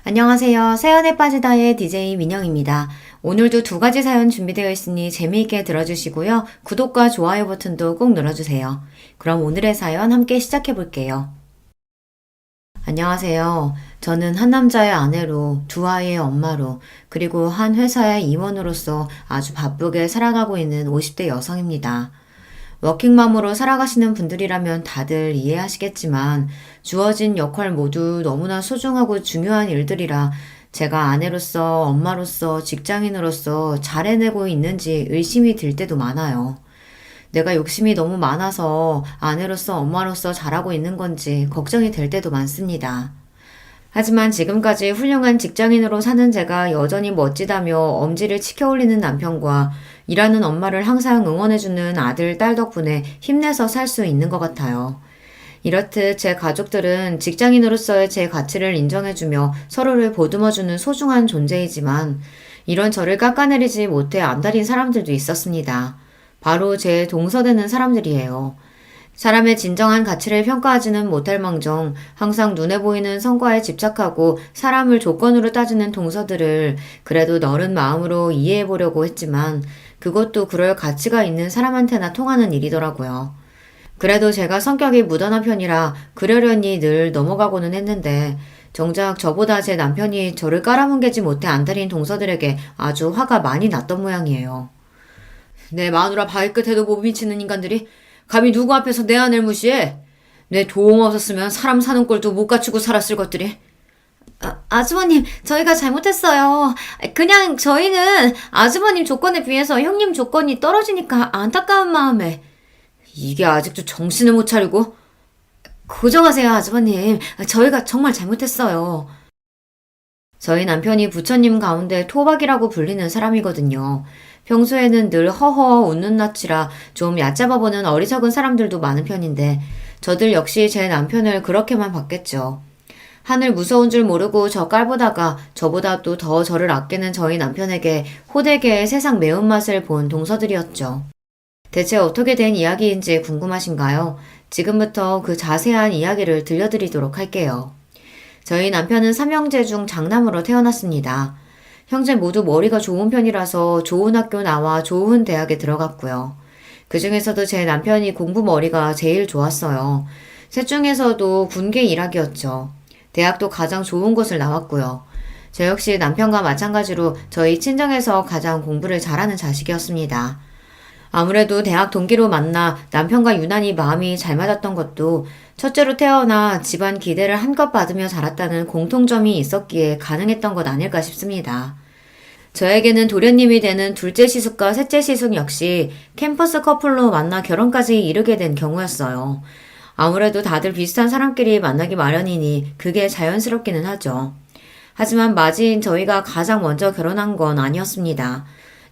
안녕하세요. 사연에 빠지다의 DJ 민영입니다. 오늘도 두 가지 사연 준비되어 있으니 재미있게 들어주시고요. 구독과 좋아요 버튼도 꼭 눌러주세요. 그럼 오늘의 사연 함께 시작해 볼게요. 안녕하세요. 저는 한 남자의 아내로, 두 아이의 엄마로, 그리고 한 회사의 임원으로서 아주 바쁘게 살아가고 있는 50대 여성입니다. 워킹맘으로 살아가시는 분들이라면 다들 이해하시겠지만 주어진 역할 모두 너무나 소중하고 중요한 일들이라 제가 아내로서, 엄마로서, 직장인으로서 잘 해내고 있는지 의심이 들 때도 많아요. 내가 욕심이 너무 많아서 아내로서, 엄마로서 잘하고 있는 건지 걱정이 될 때도 많습니다. 하지만 지금까지 훌륭한 직장인으로 사는 제가 여전히 멋지다며 엄지를 치켜 올리는 남편과 일하는 엄마를 항상 응원해주는 아들, 딸 덕분에 힘내서 살 수 있는 것 같아요. 이렇듯 제 가족들은 직장인으로서의 제 가치를 인정해주며 서로를 보듬어주는 소중한 존재이지만 이런 저를 깎아내리지 못해 안달인 사람들도 있었습니다. 바로 제 동서되는 사람들이에요. 사람의 진정한 가치를 평가하지는 못할 망정 항상 눈에 보이는 성과에 집착하고 사람을 조건으로 따지는 동서들을 그래도 너른 마음으로 이해해 보려고 했지만 그것도 그럴 가치가 있는 사람한테나 통하는 일이더라고요. 그래도 제가 성격이 무던한 편이라 그러려니 늘 넘어가고는 했는데 정작 저보다 제 남편이 저를 깔아뭉개지 못해 안달인 동서들에게 아주 화가 많이 났던 모양이에요. 내 마누라 발끝에도 못 미치는 인간들이 감히 누구 앞에서 내 아내를 무시해? 내 도움 없었으면 사람 사는 꼴도 못 갖추고 살았을 것들이. 아주버님, 저희가 잘못했어요. 그냥 저희는 아주버님 조건에 비해서 형님 조건이 떨어지니까 안타까운 마음에. 이게 아직도 정신을 못 차리고? 고정하세요, 아주버님. 저희가 정말 잘못했어요. 저희 남편이 부처님 가운데 토박이라고 불리는 사람이거든요. 평소에는 늘 허허 웃는 낯이라 좀 얕잡아 보는 어리석은 사람들도 많은 편인데 저들 역시 제 남편을 그렇게만 봤겠죠. 하늘 무서운 줄 모르고 저 깔보다가 저보다 또 더 저를 아끼는 저희 남편에게 호되게 세상 매운맛을 본 동서들이었죠. 대체 어떻게 된 이야기인지 궁금하신가요? 지금부터 그 자세한 이야기를 들려드리도록 할게요. 저희 남편은 삼형제 중 장남으로 태어났습니다. 형제 모두 머리가 좋은 편이라서 좋은 학교 나와 좋은 대학에 들어갔고요. 그 중에서도 제 남편이 공부 머리가 제일 좋았어요. 셋 중에서도 군계 일학이었죠. 대학도 가장 좋은 곳을 나왔고요. 저 역시 남편과 마찬가지로 저희 친정에서 가장 공부를 잘하는 자식이었습니다. 아무래도 대학 동기로 만나 남편과 유난히 마음이 잘 맞았던 것도 첫째로 태어나 집안 기대를 한껏 받으며 자랐다는 공통점이 있었기에 가능했던 것 아닐까 싶습니다. 저에게는 도련님이 되는 둘째 시숙과 셋째 시숙 역시 캠퍼스 커플로 만나 결혼까지 이르게 된 경우였어요. 아무래도 다들 비슷한 사람끼리 만나기 마련이니 그게 자연스럽기는 하죠. 하지만 맞이인 저희가 가장 먼저 결혼한 건 아니었습니다.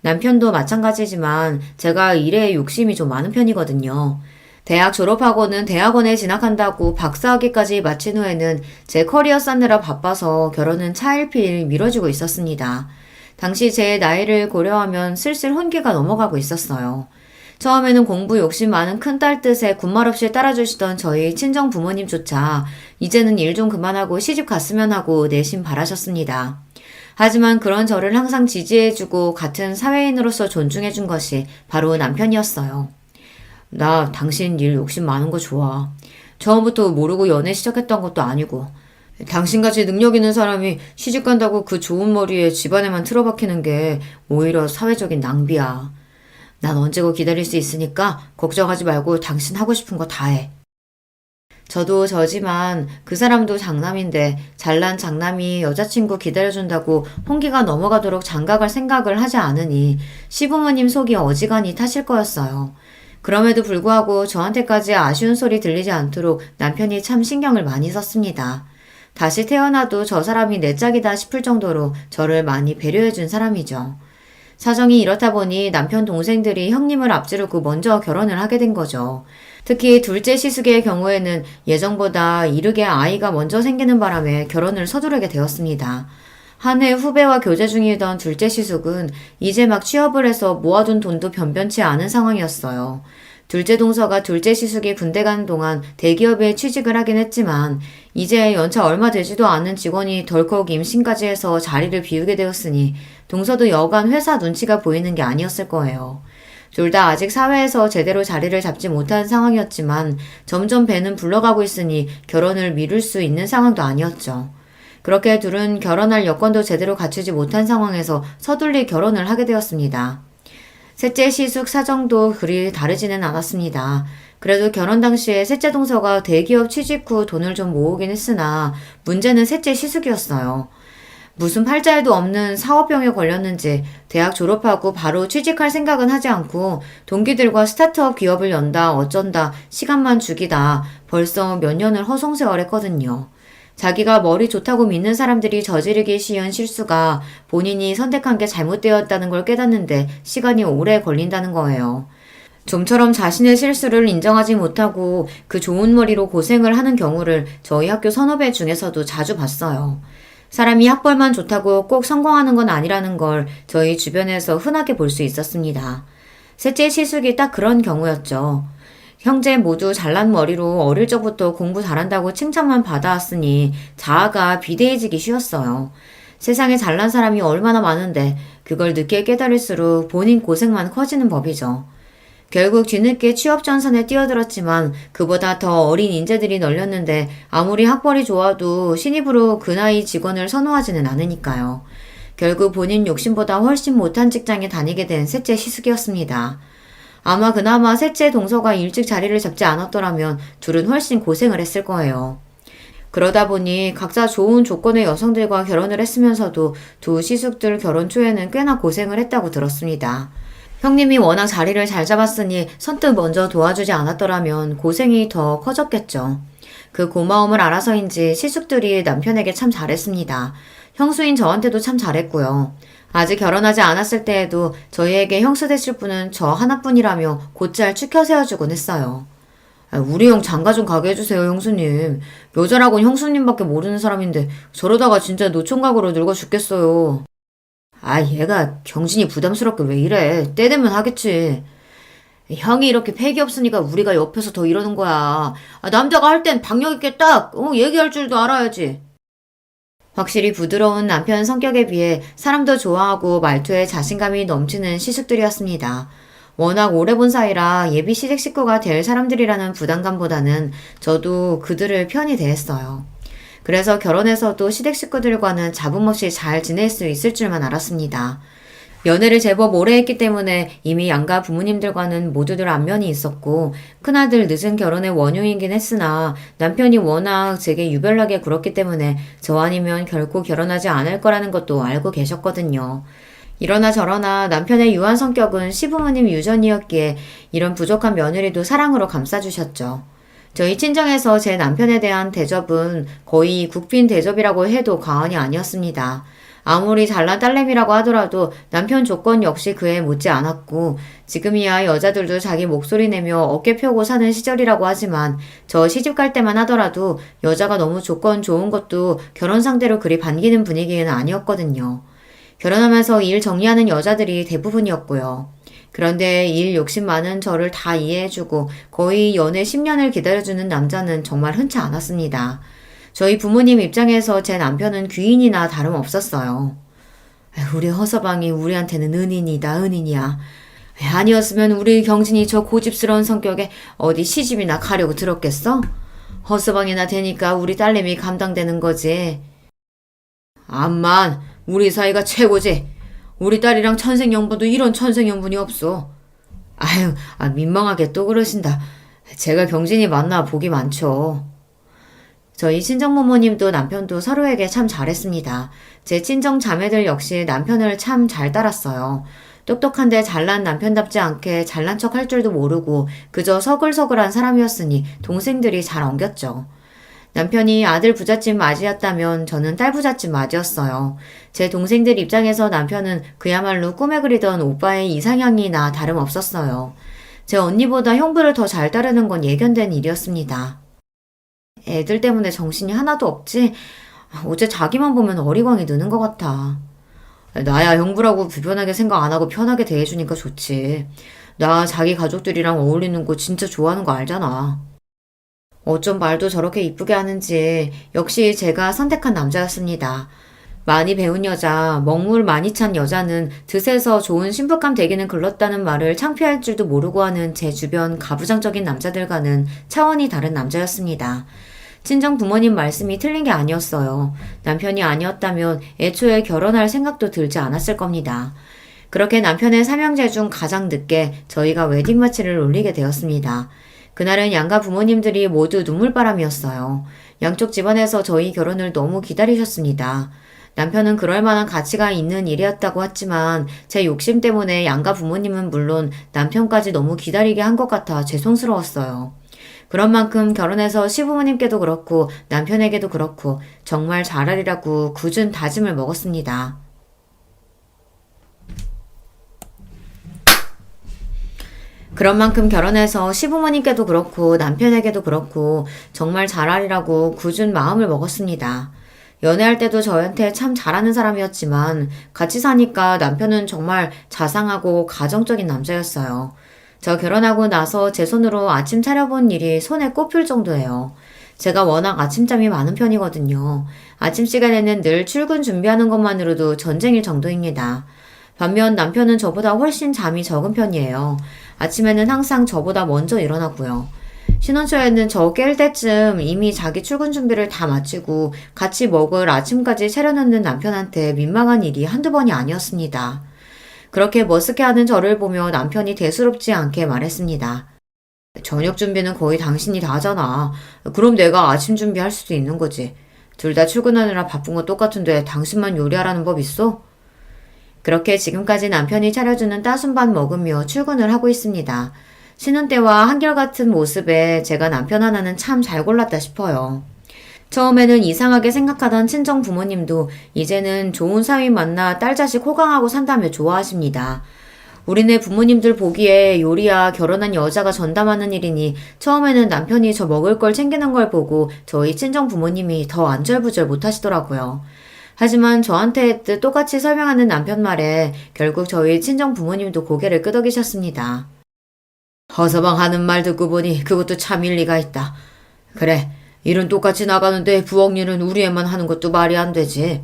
남편도 마찬가지지만 제가 일에 욕심이 좀 많은 편이거든요. 대학 졸업하고는 대학원에 진학한다고 박사학위까지 마친 후에는 제 커리어 쌓느라 바빠서 결혼은 차일피일 미뤄지고 있었습니다. 당시 제 나이를 고려하면 슬슬 혼기가 넘어가고 있었어요. 처음에는 공부 욕심 많은 큰딸 뜻에 군말 없이 따라주시던 저희 친정 부모님조차 이제는 일 좀 그만하고 시집 갔으면 하고 내심 바라셨습니다. 하지만 그런 저를 항상 지지해주고 같은 사회인으로서 존중해준 것이 바로 남편이었어요. 나 당신 일 욕심 많은 거 좋아. 처음부터 모르고 연애 시작했던 것도 아니고 당신같이 능력 있는 사람이 시집 간다고 그 좋은 머리에 집안에만 틀어박히는 게 오히려 사회적인 낭비야. 난 언제고 기다릴 수 있으니까 걱정하지 말고 당신 하고 싶은 거 다 해. 저도 저지만 그 사람도 장남인데 잘난 장남이 여자친구 기다려준다고 홍기가 넘어가도록 장가갈 생각을 하지 않으니 시부모님 속이 어지간히 타실 거였어요. 그럼에도 불구하고 저한테까지 아쉬운 소리 들리지 않도록 남편이 참 신경을 많이 썼습니다. 다시 태어나도 저 사람이 내 짝이다 싶을 정도로 저를 많이 배려해준 사람이죠. 사정이 이렇다 보니 남편 동생들이 형님을 앞지르고 먼저 결혼을 하게 된 거죠. 특히 둘째 시숙의 경우에는 예정보다 이르게 아이가 먼저 생기는 바람에 결혼을 서두르게 되었습니다. 한 해 후배와 교제 중이던 둘째 시숙은 이제 막 취업을 해서 모아둔 돈도 변변치 않은 상황이었어요. 둘째 동서가 둘째 시숙이 군대 가는 동안 대기업에 취직을 하긴 했지만 이제 연차 얼마 되지도 않은 직원이 덜컥 임신까지 해서 자리를 비우게 되었으니 동서도 여간 회사 눈치가 보이는 게 아니었을 거예요. 둘 다 아직 사회에서 제대로 자리를 잡지 못한 상황이었지만 점점 배는 불러가고 있으니 결혼을 미룰 수 있는 상황도 아니었죠. 그렇게 둘은 결혼할 여건도 제대로 갖추지 못한 상황에서 서둘리 결혼을 하게 되었습니다. 셋째 시숙 사정도 그리 다르지는 않았습니다. 그래도 결혼 당시에 셋째 동서가 대기업 취직 후 돈을 좀 모으긴 했으나 문제는 셋째 시숙이었어요. 무슨 팔자에도 없는 사업병에 걸렸는지 대학 졸업하고 바로 취직할 생각은 하지 않고 동기들과 스타트업 기업을 연다 어쩐다 시간만 죽이다 벌써 몇 년을 허송세월했거든요. 자기가 머리 좋다고 믿는 사람들이 저지르기 쉬운 실수가 본인이 선택한 게 잘못되었다는 걸 깨닫는데 시간이 오래 걸린다는 거예요. 좀처럼 자신의 실수를 인정하지 못하고 그 좋은 머리로 고생을 하는 경우를 저희 학교 선후배 중에서도 자주 봤어요. 사람이 학벌만 좋다고 꼭 성공하는 건 아니라는 걸 저희 주변에서 흔하게 볼 수 있었습니다. 셋째 시숙이 딱 그런 경우였죠. 형제 모두 잘난 머리로 어릴 적부터 공부 잘한다고 칭찬만 받아왔으니 자아가 비대해지기 쉬웠어요. 세상에 잘난 사람이 얼마나 많은데 그걸 늦게 깨달을수록 본인 고생만 커지는 법이죠. 결국 뒤늦게 취업 전선에 뛰어들었지만 그보다 더 어린 인재들이 널렸는데 아무리 학벌이 좋아도 신입으로 그 나이 직원을 선호하지는 않으니까요. 결국 본인 욕심보다 훨씬 못한 직장에 다니게 된 셋째 시숙이었습니다. 아마 그나마 셋째 동서가 일찍 자리를 잡지 않았더라면 둘은 훨씬 고생을 했을 거예요. 그러다 보니 각자 좋은 조건의 여성들과 결혼을 했으면서도 두 시숙들 결혼 초에는 꽤나 고생을 했다고 들었습니다. 형님이 워낙 자리를 잘 잡았으니 선뜻 먼저 도와주지 않았더라면 고생이 더 커졌겠죠. 그 고마움을 알아서인지 시숙들이 남편에게 참 잘했습니다. 형수인 저한테도 참 잘했고요. 아직 결혼하지 않았을 때에도 저희에게 형수 되실 분은 저 하나뿐이라며 곧잘 추켜 세워주곤 했어요. 우리 형 장가 좀 가게 해주세요, 형수님. 여자라고는 형수님밖에 모르는 사람인데 저러다가 진짜 노총각으로 늙어 죽겠어요. 얘가 경진이 부담스럽게 왜 이래. 때 되면 하겠지. 형이 이렇게 패기 없으니까 우리가 옆에서 더 이러는 거야. 남자가 할 땐 박력 있게 딱 얘기할 줄도 알아야지. 확실히 부드러운 남편 성격에 비해 사람도 좋아하고 말투에 자신감이 넘치는 시숙들이었습니다. 워낙 오래 본 사이라 예비 시댁 식구가 될 사람들이라는 부담감보다는 저도 그들을 편히 대했어요. 그래서 결혼해서도 시댁 식구들과는 잡음 없이 잘 지낼 수 있을 줄만 알았습니다. 연애를 제법 오래 했기 때문에 이미 양가 부모님들과는 모두들 안면이 있었고 큰아들 늦은 결혼의 원흉이긴 했으나 남편이 워낙 제게 유별나게 굴었기 때문에 저 아니면 결코 결혼하지 않을 거라는 것도 알고 계셨거든요. 이러나 저러나 남편의 유한 성격은 시부모님 유전이었기에 이런 부족한 며느리도 사랑으로 감싸주셨죠. 저희 친정에서 제 남편에 대한 대접은 거의 국빈 대접이라고 해도 과언이 아니었습니다. 아무리 잘난 딸내미라고 하더라도 남편 조건 역시 그에 못지 않았고 지금이야 여자들도 자기 목소리 내며 어깨 펴고 사는 시절이라고 하지만 저 시집 갈 때만 하더라도 여자가 너무 조건 좋은 것도 결혼 상대로 그리 반기는 분위기는 아니었거든요. 결혼하면서 일 정리하는 여자들이 대부분이었고요. 그런데 일 욕심 많은 저를 다 이해해주고 거의 연애 10년을 기다려주는 남자는 정말 흔치 않았습니다. 저희 부모님 입장에서 제 남편은 귀인이나 다름없었어요. 우리 허서방이 우리한테는 은인이다 은인이야. 아니었으면 우리 경진이 저 고집스러운 성격에 어디 시집이나 가려고 들었겠어? 허서방이나 되니까 우리 딸내미 감당되는 거지. 암만 우리 사이가 최고지. 우리 딸이랑 천생연분도 이런 천생연분이 없어. 민망하게 또 그러신다. 제가 경진이 만나 복이 많죠. 저희 친정부모님도 남편도 서로에게 참 잘했습니다. 제 친정 자매들 역시 남편을 참 잘 따랐어요. 똑똑한데 잘난 남편답지 않게 잘난 척 할 줄도 모르고 그저 서글서글한 사람이었으니 동생들이 잘 엉겼죠. 남편이 아들 부잣집 맞이였다면 저는 딸 부잣집 맞이였어요. 제 동생들 입장에서 남편은 그야말로 꿈에 그리던 오빠의 이상형이나 다름없었어요. 제 언니보다 형부를 더 잘 따르는 건 예견된 일이었습니다. 애들 때문에 정신이 하나도 없지? 어째 자기만 보면 어리광이 느는 것 같아. 나야 형부라고 불편하게 생각 안 하고 편하게 대해주니까 좋지. 나 자기 가족들이랑 어울리는 거 진짜 좋아하는 거 알잖아. 어쩜 말도 저렇게 이쁘게 하는지 역시 제가 선택한 남자였습니다. 많이 배운 여자, 먹물 많이 찬 여자는 드세서 좋은 신부감 되기는 글렀다는 말을 창피할 줄도 모르고 하는 제 주변 가부장적인 남자들과는 차원이 다른 남자였습니다. 친정 부모님 말씀이 틀린 게 아니었어요. 남편이 아니었다면 애초에 결혼할 생각도 들지 않았을 겁니다. 그렇게 남편의 삼형제 중 가장 늦게 저희가 웨딩마치를 올리게 되었습니다. 그날은 양가 부모님들이 모두 눈물바람이었어요. 양쪽 집안에서 저희 결혼을 너무 기다리셨습니다. 남편은 그럴 만한 가치가 있는 일이었다고 했지만 제 욕심 때문에 양가 부모님은 물론 남편까지 너무 기다리게 한 것 같아 죄송스러웠어요. 그런 만큼 결혼해서 시부모님께도 그렇고 남편에게도 그렇고 정말 잘하리라고 굳은 다짐을 먹었습니다. 그런 만큼 결혼해서 시부모님께도 그렇고 남편에게도 그렇고 정말 잘하리라고 굳은 마음을 먹었습니다. 연애할 때도 저한테 참 잘하는 사람이었지만 같이 사니까 남편은 정말 자상하고 가정적인 남자였어요. 저 결혼하고 나서 제 손으로 아침 차려본 일이 손에 꼽힐 정도예요. 제가 워낙 아침잠이 많은 편이거든요. 아침 시간에는 늘 출근 준비하는 것만으로도 전쟁일 정도입니다. 반면 남편은 저보다 훨씬 잠이 적은 편이에요. 아침에는 항상 저보다 먼저 일어나고요. 신혼초에는 저 깰 때쯤 이미 자기 출근 준비를 다 마치고 같이 먹을 아침까지 차려놓는 남편한테 민망한 일이 한두 번이 아니었습니다. 그렇게 머쓱해하는 저를 보며 남편이 대수롭지 않게 말했습니다. 저녁 준비는 거의 당신이 다 하잖아. 그럼 내가 아침 준비할 수도 있는 거지. 둘 다 출근하느라 바쁜 거 똑같은데 당신만 요리하라는 법 있어? 그렇게 지금까지 남편이 차려주는 따순밥 먹으며 출근을 하고 있습니다. 신혼 때와 한결같은 모습에 제가 남편 하나는 참 잘 골랐다 싶어요. 처음에는 이상하게 생각하던 친정 부모님도 이제는 좋은 사위 만나 딸 자식 호강하고 산다며 좋아하십니다. 우리네 부모님들 보기에 요리야 결혼한 여자가 전담하는 일이니 처음에는 남편이 저 먹을 걸 챙기는 걸 보고 저희 친정 부모님이 더 안절부절 못하시더라고요. 하지만 저한테 똑같이 설명하는 남편 말에 결국 저희 친정 부모님도 고개를 끄덕이셨습니다. 허서방 하는 말 듣고 보니 그것도 참 일리가 있다. 그래, 일은 똑같이 나가는데 부엌 일은 우리 애만 하는 것도 말이 안 되지.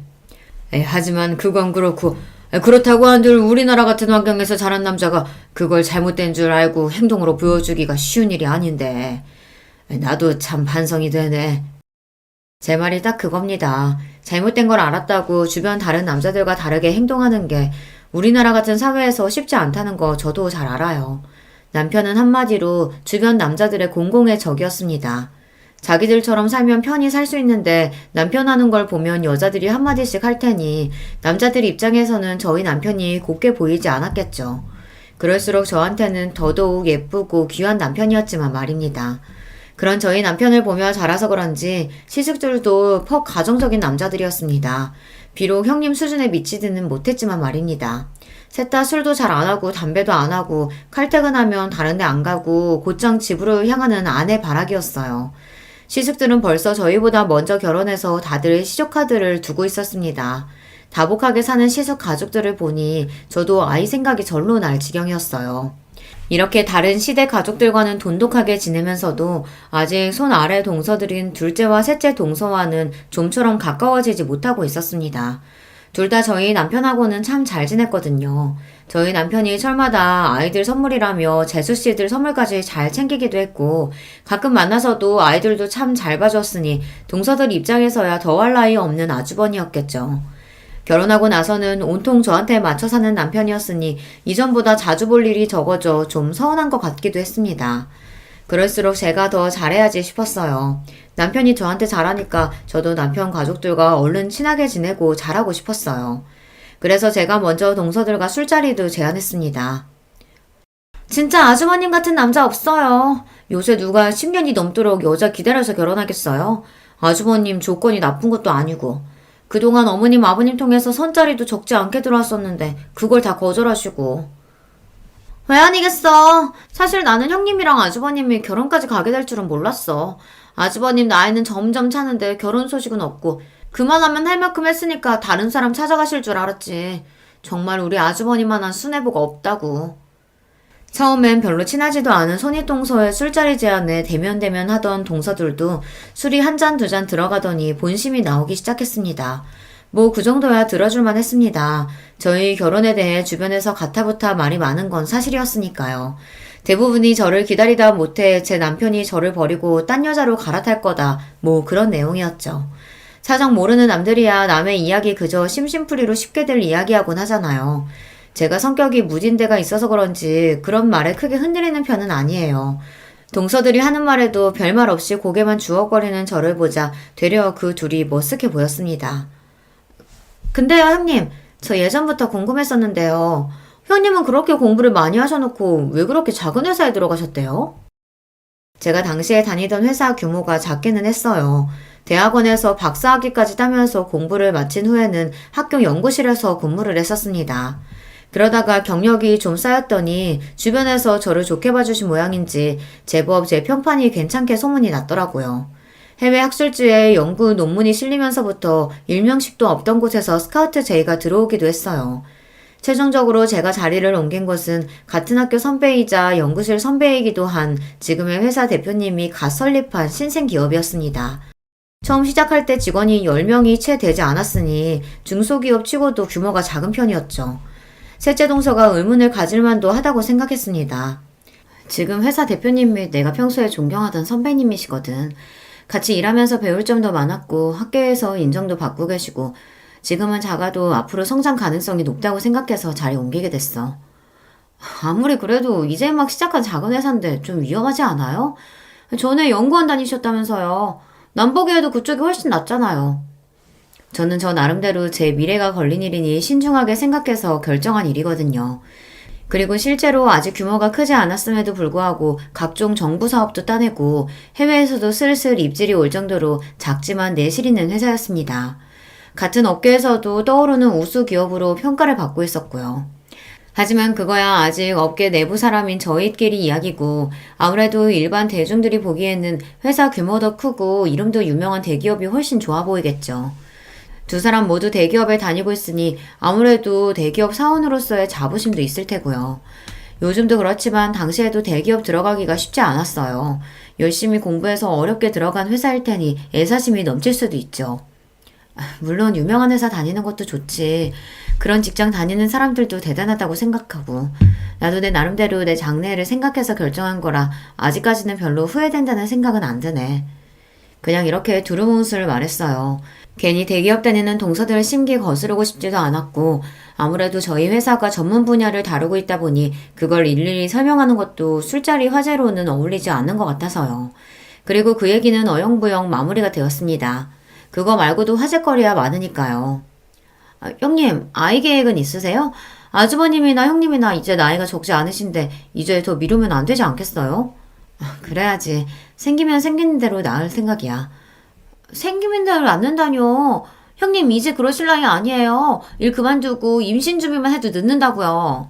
하지만 그건 그렇고 그렇다고 한들 우리나라 같은 환경에서 자란 남자가 그걸 잘못된 줄 알고 행동으로 보여주기가 쉬운 일이 아닌데. 나도 참 반성이 되네. 제 말이 딱 그겁니다. 잘못된 걸 알았다고 주변 다른 남자들과 다르게 행동하는 게 우리나라 같은 사회에서 쉽지 않다는 거 저도 잘 알아요. 남편은 한마디로 주변 남자들의 공공의 적이었습니다. 자기들처럼 살면 편히 살 수 있는데 남편 하는 걸 보면 여자들이 한마디씩 할 테니 남자들 입장에서는 저희 남편이 곱게 보이지 않았겠죠. 그럴수록 저한테는 더더욱 예쁘고 귀한 남편이었지만 말입니다. 그런 저희 남편을 보며 자라서 그런지 시숙들도 퍽 가정적인 남자들이었습니다. 비록 형님 수준에 미치지는 못했지만 말입니다. 셋 다 술도 잘 안 하고 담배도 안 하고 칼퇴근하면 다른 데 안 가고 곧장 집으로 향하는 아내 바라기였어요. 시숙들은 벌써 저희보다 먼저 결혼해서 다들 시조카드를 두고 있었습니다. 다복하게 사는 시숙 가족들을 보니 저도 아이 생각이 절로 날 지경이었어요. 이렇게 다른 시대 가족들과는 돈독하게 지내면서도 아직 손 아래 동서들인 둘째와 셋째 동서와는 좀처럼 가까워지지 못하고 있었습니다. 둘 다 저희 남편하고는 참 잘 지냈거든요. 저희 남편이 철마다 아이들 선물이라며 재수씨들 선물까지 잘 챙기기도 했고 가끔 만나서도 아이들도 참 잘 봐줬으니 동서들 입장에서야 더할 나위 없는 아주버니였겠죠. 결혼하고 나서는 온통 저한테 맞춰 사는 남편이었으니 이전보다 자주 볼 일이 적어져 좀 서운한 것 같기도 했습니다. 그럴수록 제가 더 잘해야지 싶었어요. 남편이 저한테 잘하니까 저도 남편 가족들과 얼른 친하게 지내고 잘하고 싶었어요. 그래서 제가 먼저 동서들과 술자리도 제안했습니다. 진짜 아주머님 같은 남자 없어요. 요새 누가 10년이 넘도록 여자 기다려서 결혼하겠어요? 아주버님 조건이 나쁜 것도 아니고. 그동안 어머님 아버님 통해서 선자리도 적지 않게 들어왔었는데 그걸 다 거절하시고. 왜 아니겠어. 사실 나는 형님이랑 아주버님이 결혼까지 가게 될 줄은 몰랐어. 아주버님 나이는 점점 차는데 결혼 소식은 없고 그만하면 할 만큼 했으니까 다른 사람 찾아가실 줄 알았지. 정말 우리 아주버님만한 순애보가 없다고. 처음엔 별로 친하지도 않은 손윗동서의 술자리 제안에 대면대면 하던 동서들도 술이 한 잔 두 잔 들어가더니 본심이 나오기 시작했습니다. 뭐 그 정도야 들어줄만 했습니다. 저희 결혼에 대해 주변에서 가타부타 말이 많은 건 사실이었으니까요. 대부분이 저를 기다리다 못해 제 남편이 저를 버리고 딴 여자로 갈아탈 거다. 뭐 그런 내용이었죠. 사정 모르는 남들이야 남의 이야기 그저 심심풀이로 쉽게들 이야기하곤 하잖아요. 제가 성격이 무딘 데가 있어서 그런지 그런 말에 크게 흔들리는 편은 아니에요. 동서들이 하는 말에도 별말 없이 고개만 주걱거리는 저를 보자 되려 그 둘이 머쓱해 보였습니다. 근데요, 형님. 저 예전부터 궁금했었는데요. 형님은 그렇게 공부를 많이 하셔놓고 왜 그렇게 작은 회사에 들어가셨대요? 제가 당시에 다니던 회사 규모가 작기는 했어요. 대학원에서 박사학위까지 따면서 공부를 마친 후에는 학교 연구실에서 근무를 했었습니다. 그러다가 경력이 좀 쌓였더니 주변에서 저를 좋게 봐주신 모양인지 제법 제 평판이 괜찮게 소문이 났더라고요. 해외 학술지에 연구 논문이 실리면서부터 일명식도 없던 곳에서 스카우트 제의가 들어오기도 했어요. 최종적으로 제가 자리를 옮긴 곳은 같은 학교 선배이자 연구실 선배이기도 한 지금의 회사 대표님이 갓 설립한 신생 기업이었습니다. 처음 시작할 때 직원이 10명이 채 되지 않았으니 중소기업 치고도 규모가 작은 편이었죠. 셋째 동서가 의문을 가질 만도 하다고 생각했습니다. 지금 회사 대표님이 내가 평소에 존경하던 선배님이시거든. 같이 일하면서 배울 점도 많았고 학교에서 인정도 받고 계시고 지금은 작아도 앞으로 성장 가능성이 높다고 생각해서 자리 옮기게 됐어. 아무리 그래도 이제 막 시작한 작은 회사인데 좀 위험하지 않아요? 전에 연구원 다니셨다면서요. 남 보기에도 그쪽이 훨씬 낫잖아요. 저는 저 나름대로 제 미래가 걸린 일이니 신중하게 생각해서 결정한 일이거든요. 그리고 실제로 아직 규모가 크지 않았음에도 불구하고 각종 정부 사업도 따내고 해외에서도 슬슬 입질이 올 정도로 작지만 내실 있는 회사였습니다. 같은 업계에서도 떠오르는 우수 기업으로 평가를 받고 있었고요. 하지만 그거야 아직 업계 내부 사람인 저희끼리 이야기고 아무래도 일반 대중들이 보기에는 회사 규모도 크고 이름도 유명한 대기업이 훨씬 좋아 보이겠죠. 두 사람 모두 대기업에 다니고 있으니 아무래도 대기업 사원으로서의 자부심도 있을 테고요. 요즘도 그렇지만 당시에도 대기업 들어가기가 쉽지 않았어요. 열심히 공부해서 어렵게 들어간 회사일 테니 애사심이 넘칠 수도 있죠. 물론 유명한 회사 다니는 것도 좋지. 그런 직장 다니는 사람들도 대단하다고 생각하고 나도 내 나름대로 내 장래를 생각해서 결정한 거라 아직까지는 별로 후회된다는 생각은 안 드네. 그냥 이렇게 두루뭉술 말했어요. 괜히 대기업 다니는 동서들 심기 거스르고 싶지도 않았고 아무래도 저희 회사가 전문 분야를 다루고 있다 보니 그걸 일일이 설명하는 것도 술자리 화제로는 어울리지 않는 것 같아서요. 그리고 그 얘기는 어영부영 마무리가 되었습니다. 그거 말고도 화제거리야 많으니까요. 형님, 아이 계획은 있으세요? 아주버님이나 형님이나 이제 나이가 적지 않으신데 이제 더 미루면 안 되지 않겠어요? 그래야지. 생기면 생기는 대로 낳을 생각이야. 생기는 대로 낳는다뇨. 형님 이제 그러실 나이 아니에요. 일 그만두고 임신 준비만 해도 늦는다고요.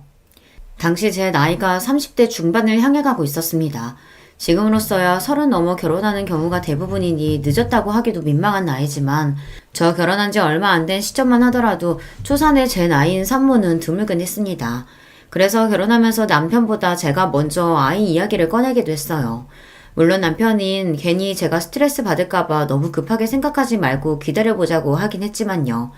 당시 제 나이가 30대 중반을 향해 가고 있었습니다. 지금으로서야 30 넘어 결혼하는 경우가 대부분이니 늦었다고 하기도 민망한 나이지만 저 결혼한 지 얼마 안 된 시점만 하더라도 초산의 제 나이인 산모는 드물긴 했습니다. 그래서 결혼하면서 남편보다 제가 먼저 아이 이야기를 꺼내기도 했어요. 물론 남편인 괜히 제가 스트레스 받을까봐 너무 급하게 생각하지 말고 기다려보자고 하긴 했지만요.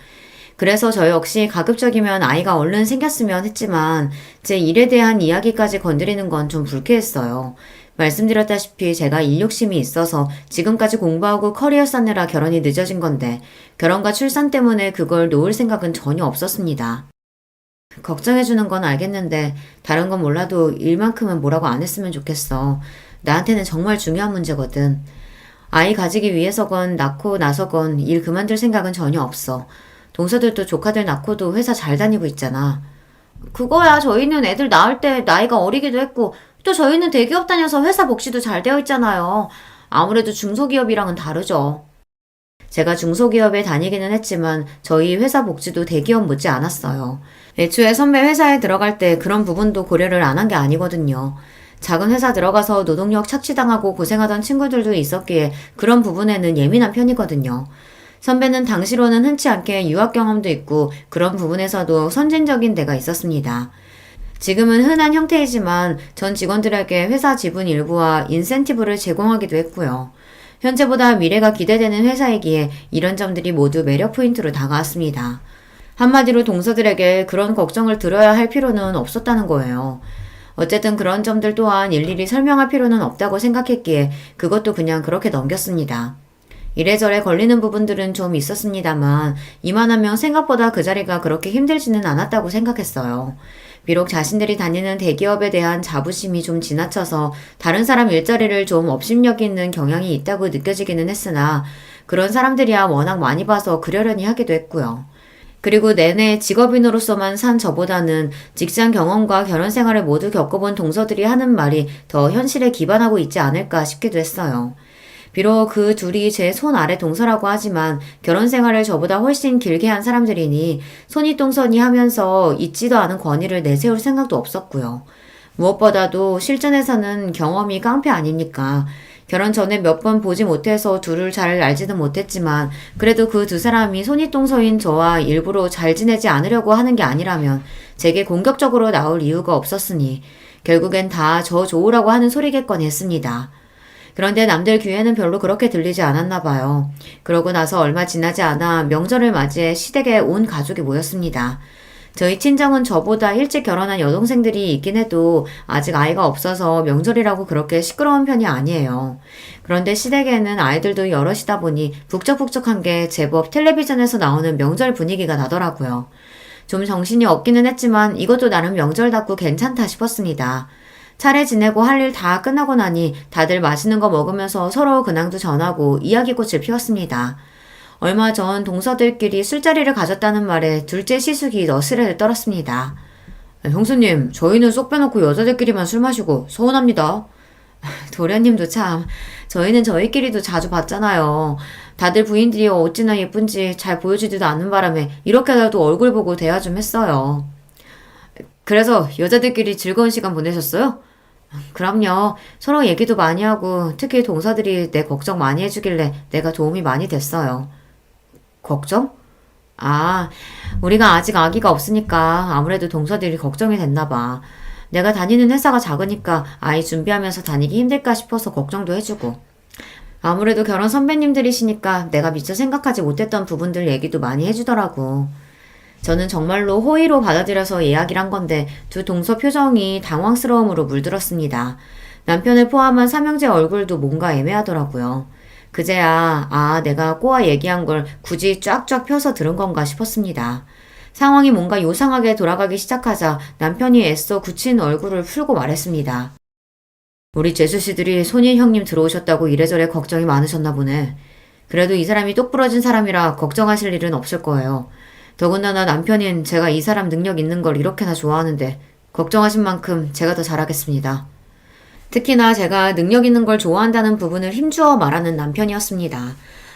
그래서 저 역시 가급적이면 아이가 얼른 생겼으면 했지만 제 일에 대한 이야기까지 건드리는 건 좀 불쾌했어요. 말씀드렸다시피 제가 일욕심이 있어서 지금까지 공부하고 커리어 쌓느라 결혼이 늦어진 건데 결혼과 출산 때문에 그걸 놓을 생각은 전혀 없었습니다. 걱정해주는 건 알겠는데 다른 건 몰라도 일만큼은 뭐라고 안 했으면 좋겠어. 나한테는 정말 중요한 문제거든. 아이 가지기 위해서건 낳고 나서건 일 그만둘 생각은 전혀 없어. 동서들도 조카들 낳고도 회사 잘 다니고 있잖아. 그거야 저희는 애들 낳을 때 나이가 어리기도 했고 또 저희는 대기업 다녀서 회사 복지도 잘 되어 있잖아요. 아무래도 중소기업이랑은 다르죠. 제가 중소기업에 다니기는 했지만 저희 회사 복지도 대기업 못지 않았어요. 애초에 선배 회사에 들어갈 때 그런 부분도 고려를 안 한 게 아니거든요. 작은 회사 들어가서 노동력 착취당하고 고생하던 친구들도 있었기에 그런 부분에는 예민한 편이거든요. 선배는 당시로는 흔치 않게 유학 경험도 있고 그런 부분에서도 선진적인 데가 있었습니다. 지금은 흔한 형태이지만 전 직원들에게 회사 지분 일부와 인센티브를 제공하기도 했고요. 현재보다 미래가 기대되는 회사이기에 이런 점들이 모두 매력 포인트로 다가왔습니다. 한마디로 동서들에게 그런 걱정을 들어야 할 필요는 없었다는 거예요. 어쨌든 그런 점들 또한 일일이 설명할 필요는 없다고 생각했기에 그것도 그냥 그렇게 넘겼습니다. 이래저래 걸리는 부분들은 좀 있었습니다만 이만하면 생각보다 그 자리가 그렇게 힘들지는 않았다고 생각했어요. 비록 자신들이 다니는 대기업에 대한 자부심이 좀 지나쳐서 다른 사람 일자리를 좀 업심여기 있는 경향이 있다고 느껴지기는 했으나 그런 사람들이야 워낙 많이 봐서 그러려니 하기도 했고요. 그리고 내내 직업인으로서만 산 저보다는 직장 경험과 결혼 생활을 모두 겪어본 동서들이 하는 말이 더 현실에 기반하고 있지 않을까 싶기도 했어요. 비록 그 둘이 제 손 아래 동서라고 하지만 결혼 생활을 저보다 훨씬 길게 한 사람들이니 손윗동선이 하면서 있지도 않은 권위를 내세울 생각도 없었고요. 무엇보다도 실전에서는 경험이 깡패 아닙니까? 결혼 전에 몇 번 보지 못해서 둘을 잘 알지는 못했지만 그래도 그 두 사람이 손윗동서인 저와 일부러 잘 지내지 않으려고 하는 게 아니라면 제게 공격적으로 나올 이유가 없었으니 결국엔 다 저 좋으라고 하는 소리겠거니 했습니다. 그런데 남들 귀에는 별로 그렇게 들리지 않았나 봐요. 그러고 나서 얼마 지나지 않아 명절을 맞이해 시댁에 온 가족이 모였습니다. 저희 친정은 저보다 일찍 결혼한 여동생들이 있긴 해도 아직 아이가 없어서 명절이라고 그렇게 시끄러운 편이 아니에요. 그런데 시댁에는 아이들도 여럿이다 보니 북적북적한 게 제법 텔레비전에서 나오는 명절 분위기가 나더라고요. 좀 정신이 없기는 했지만 이것도 나름 명절답고 괜찮다 싶었습니다. 차례 지내고 할 일 다 끝나고 나니 다들 맛있는 거 먹으면서 서로 근황도 전하고 이야기꽃을 피웠습니다. 얼마 전 동서들끼리 술자리를 가졌다는 말에 둘째 시숙이 너스레를 떨었습니다. 형수님, 저희는 쏙 빼놓고 여자들끼리만 술 마시고 서운합니다. 도련님도 참, 저희는 저희끼리도 자주 봤잖아요. 다들 부인들이 어찌나 예쁜지 잘 보여주지도 않는 바람에 이렇게라도 얼굴 보고 대화 좀 했어요. 그래서 여자들끼리 즐거운 시간 보내셨어요? 그럼요. 서로 얘기도 많이 하고 특히 동서들이 내 걱정 많이 해주길래 내가 도움이 많이 됐어요. 걱정? 아, 우리가 아직 아기가 없으니까 아무래도 동서들이 걱정이 됐나 봐. 내가 다니는 회사가 작으니까 아이 준비하면서 다니기 힘들까 싶어서 걱정도 해주고. 아무래도 결혼 선배님들이시니까 내가 미처 생각하지 못했던 부분들 얘기도 많이 해주더라고. 저는 정말로 호의로 받아들여서 이야기를 한 건데 두 동서 표정이 당황스러움으로 물들었습니다. 남편을 포함한 삼형제 얼굴도 뭔가 애매하더라고요. 그제야 내가 꼬아 얘기한 걸 굳이 쫙쫙 펴서 들은 건가 싶었습니다. 상황이 뭔가 요상하게 돌아가기 시작하자 남편이 애써 굳힌 얼굴을 풀고 말했습니다. 우리 재수씨들이 손인 형님 들어오셨다고 이래저래 걱정이 많으셨나 보네. 그래도 이 사람이 똑부러진 사람이라 걱정하실 일은 없을 거예요. 더군다나 남편인 제가 이 사람 능력 있는 걸 이렇게나 좋아하는데 걱정하신 만큼 제가 더 잘하겠습니다. 특히나 제가 능력 있는 걸 좋아한다는 부분을 힘주어 말하는 남편이었습니다.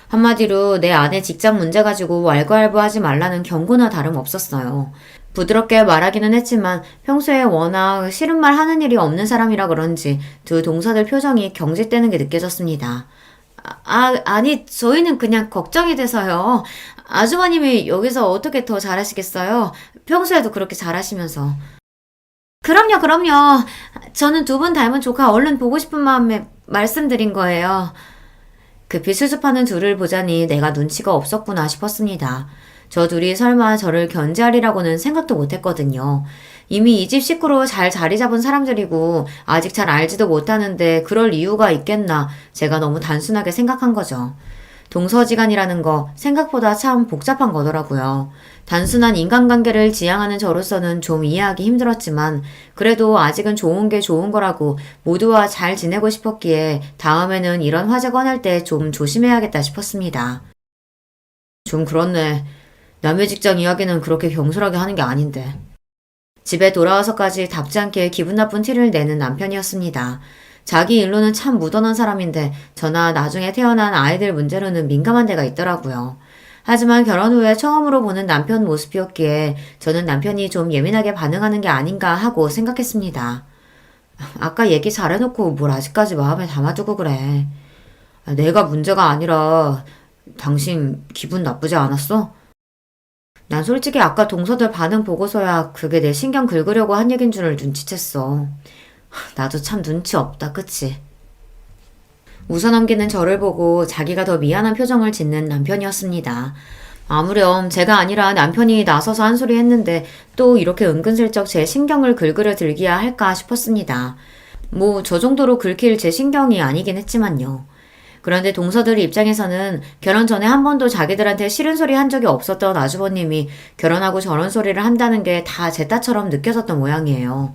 한마디로 내 아내 직장 문제 가지고 왈가왈부하지 말라는 경고나 다름없었어요. 부드럽게 말하기는 했지만 평소에 워낙 싫은 말 하는 일이 없는 사람이라 그런지 두 동서들 표정이 경직되는 게 느껴졌습니다. 아니, 저희는 그냥 걱정이 돼서요. 아주버님이 여기서 어떻게 더 잘하시겠어요? 평소에도 그렇게 잘하시면서. 그럼요. 저는 두 분 닮은 조카 얼른 보고 싶은 마음에 말씀드린 거예요. 급히 수습하는 둘을 보자니 내가 눈치가 없었구나 싶었습니다. 저 둘이 설마 저를 견제하리라고는 생각도 못했거든요. 이미 이 집 식구로 잘 자리 잡은 사람들이고 아직 잘 알지도 못하는데 그럴 이유가 있겠나 제가 너무 단순하게 생각한 거죠. 동서지간이라는 거 생각보다 참 복잡한 거더라고요. 단순한 인간관계를 지향하는 저로서는 좀 이해하기 힘들었지만 그래도 아직은 좋은 게 좋은 거라고 모두와 잘 지내고 싶었기에 다음에는 이런 화제 꺼낼 때 좀 조심해야겠다 싶었습니다. 좀 그렇네. 남의 직장 이야기는 그렇게 경솔하게 하는 게 아닌데. 집에 돌아와서까지 답지 않게 기분 나쁜 티를 내는 남편이었습니다. 자기 일로는 참 무던한 사람인데 저나 나중에 태어난 아이들 문제로는 민감한 데가 있더라고요. 하지만 결혼 후에 처음으로 보는 남편 모습이었기에 저는 남편이 좀 예민하게 반응하는 게 아닌가 하고 생각했습니다. 아까 얘기 잘해놓고 뭘 아직까지 마음에 담아두고 그래. 내가 문제가 아니라 당신 기분 나쁘지 않았어? 난 솔직히 아까 동서들 반응 보고서야 그게 내 신경 긁으려고 한 얘긴 줄을 눈치챘어. 나도 참 눈치 없다, 그치? 웃어넘기는 저를 보고 자기가 더 미안한 표정을 짓는 남편이었습니다. 아무렴 제가 아니라 남편이 나서서 한 소리 했는데 또 이렇게 은근슬쩍 제 신경을 긁으려 들기야 할까 싶었습니다. 뭐 저 정도로 긁힐 제 신경이 아니긴 했지만요. 그런데 동서들 입장에서는 결혼 전에 한 번도 자기들한테 싫은 소리 한 적이 없었던 아주버님이 결혼하고 저런 소리를 한다는 게 다 제 딸처럼 느껴졌던 모양이에요.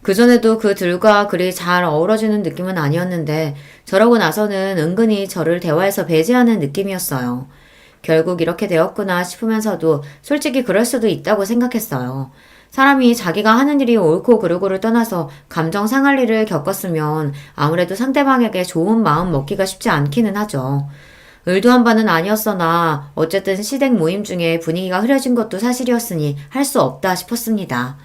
그전에도 그들과 그리 잘 어우러지는 느낌은 아니었는데 저러고 나서는 은근히 저를 대화에서 배제하는 느낌이었어요. 결국 이렇게 되었구나 싶으면서도 솔직히 그럴 수도 있다고 생각했어요. 사람이 자기가 하는 일이 옳고 그르고를 떠나서 감정 상할 일을 겪었으면 아무래도 상대방에게 좋은 마음 먹기가 쉽지 않기는 하죠. 의도한 바는 아니었으나 어쨌든 시댁 모임 중에 분위기가 흐려진 것도 사실이었으니 할 수 없다 싶었습니다.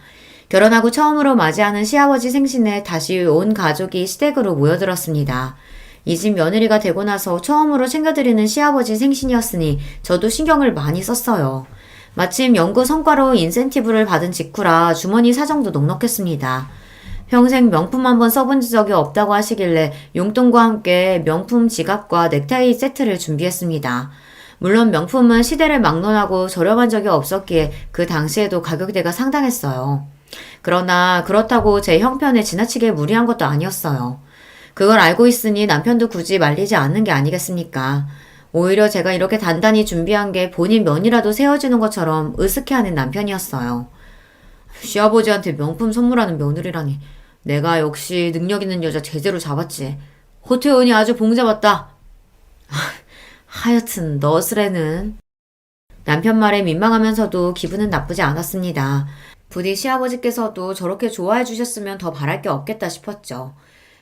결혼하고 처음으로 맞이하는 시아버지 생신에 다시 온 가족이 시댁으로 모여들었습니다. 이 집 며느리가 되고 나서 처음으로 챙겨드리는 시아버지 생신이었으니 저도 신경을 많이 썼어요. 마침 연구 성과로 인센티브를 받은 직후라 주머니 사정도 넉넉했습니다. 평생 명품 한번 써본 적이 없다고 하시길래 용돈과 함께 명품 지갑과 넥타이 세트를 준비했습니다. 물론 명품은 시대를 막론하고 저렴한 적이 없었기에 그 당시에도 가격대가 상당했어요. 그러나 그렇다고 제 형편에 지나치게 무리한 것도 아니었어요. 그걸 알고 있으니 남편도 굳이 말리지 않는 게 아니겠습니까? 오히려 제가 이렇게 단단히 준비한 게 본인 면이라도 세워주는 것처럼 으스케하는 남편이었어요. 시아버지한테 명품 선물하는 며느리라니. 내가 역시 능력 있는 여자 제대로 잡았지. 호태훈이 아주 봉잡았다. 하여튼 너스레는. 남편 말에 민망하면서도 기분은 나쁘지 않았습니다. 부디 시아버지께서도 저렇게 좋아해 주셨으면 더 바랄 게 없겠다 싶었죠.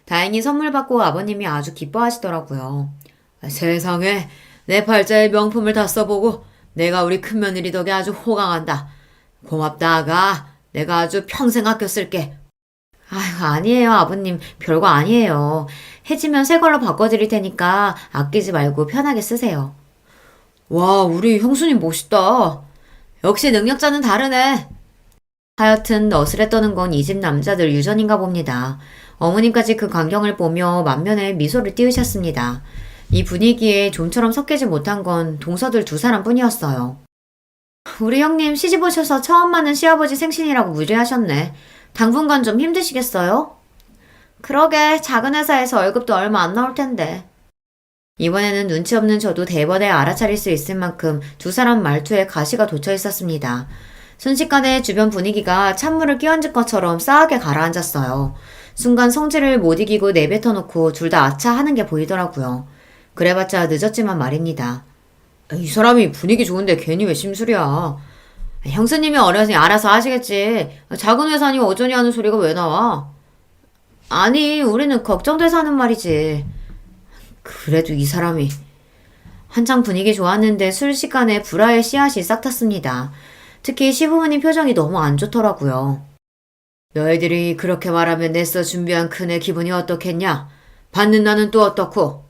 다행히 선물 받고 아버님이 아주 기뻐하시더라고요. 세상에 내 팔자에 명품을 다 써보고 내가 우리 큰며느리 덕에 아주 호강한다. 고맙다 아가. 내가 아주 평생 아껴 쓸게. 아휴 아니에요 아버님 별거 아니에요. 해지면 새 걸로 바꿔드릴 테니까 아끼지 말고 편하게 쓰세요. 와 우리 형수님 멋있다. 역시 능력자는 다르네. 하여튼 너스레 떠는 건 이 집 남자들 유전인가 봅니다. 어머님까지 그 광경을 보며 만면에 미소를 띄우셨습니다. 이 분위기에 좀처럼 섞이지 못한 건 동서들 두 사람뿐이었어요. 우리 형님 시집 오셔서 처음 맞는 시아버지 생신이라고 무리하셨네. 당분간 좀 힘드시겠어요? 그러게 작은 회사에서 월급도 얼마 안 나올 텐데. 이번에는 눈치 없는 저도 대번에 알아차릴 수 있을 만큼 두 사람 말투에 가시가 돋쳐 있었습니다. 순식간에 주변 분위기가 찬물을 끼얹은 것처럼 싸하게 가라앉았어요. 순간 성질을 못 이기고 내뱉어놓고 둘 다 아차 하는 게 보이더라고요. 그래봤자 늦었지만 말입니다. 이 사람이 분위기 좋은데 괜히 왜 심술이야. 형수님이 어려서니 알아서 하시겠지. 작은 회사니 어쩌니 하는 소리가 왜 나와? 아니 우리는 걱정돼서 하는 말이지. 그래도 이 사람이. 한창 분위기 좋았는데 순식간에 불화의 씨앗이 싹 탔습니다. 특히 시부모님 표정이 너무 안 좋더라고요. 너희들이 그렇게 말하면 내서 준비한 큰애 기분이 어떻겠냐? 받는 나는 또 어떻고?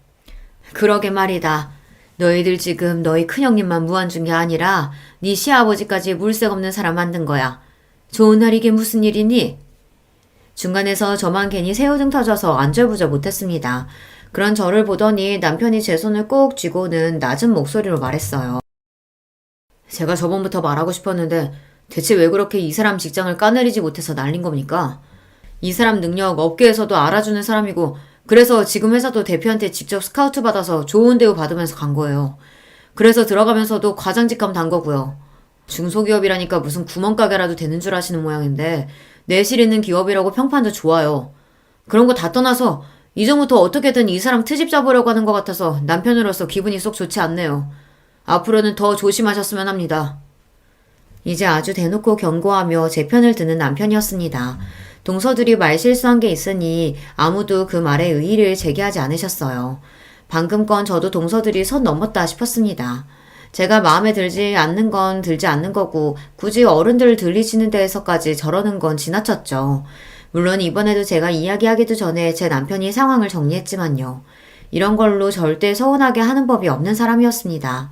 그러게 말이다. 너희들 지금 너희 큰형님만 무한 준 게 아니라 네 시아버지까지 물색 없는 사람 만든 거야. 좋은 날 이게 무슨 일이니? 중간에서 저만 괜히 새우등 터져서 안절부절 못했습니다. 그런 저를 보더니 남편이 제 손을 꼭 쥐고는 낮은 목소리로 말했어요. 제가 저번부터 말하고 싶었는데 대체 왜 그렇게 이 사람 직장을 까내리지 못해서 날린 겁니까? 이 사람 능력 업계에서도 알아주는 사람이고 그래서 지금 회사도 대표한테 직접 스카우트 받아서 좋은 대우 받으면서 간 거예요. 그래서 들어가면서도 과장직감 단 거고요. 중소기업이라니까 무슨 구멍가게라도 되는 줄 아시는 모양인데 내실 있는 기업이라고 평판도 좋아요. 그런 거 다 떠나서 이전부터 어떻게든 이 사람 트집 잡으려고 하는 것 같아서 남편으로서 기분이 쏙 좋지 않네요. 앞으로는 더 조심하셨으면 합니다. 이제 아주 대놓고 경고하며 제 편을 드는 남편이었습니다. 동서들이 말실수한 게 있으니 아무도 그 말에 의의를 제기하지 않으셨어요. 방금 건 저도 동서들이 선 넘었다 싶었습니다. 제가 마음에 들지 않는 건 들지 않는 거고 굳이 어른들 들리시는 데에서까지 저러는 건 지나쳤죠. 물론 이번에도 제가 이야기하기도 전에 제 남편이 상황을 정리했지만요. 이런 걸로 절대 서운하게 하는 법이 없는 사람이었습니다.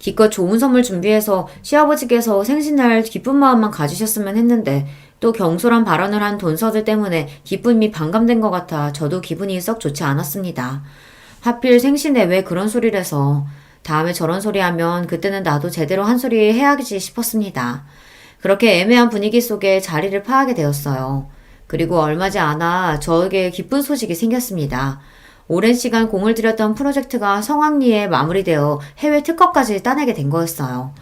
기껏 좋은 선물 준비해서 시아버지께서 생신날 기쁜 마음만 가지셨으면 했는데 또 경솔한 발언을 한 돈서들 때문에 기쁨이 반감된 것 같아 저도 기분이 썩 좋지 않았습니다. 하필 생신에 왜 그런 소리를 해서 다음에 저런 소리 하면 그때는 나도 제대로 한 소리 해야지 싶었습니다. 그렇게 애매한 분위기 속에 자리를 파하게 되었어요. 그리고 얼마지 않아 저에게 기쁜 소식이 생겼습니다. 오랜 시간 공을 들였던 프로젝트가 성황리에 마무리되어 해외 특허까지 따내게 된 거였어요.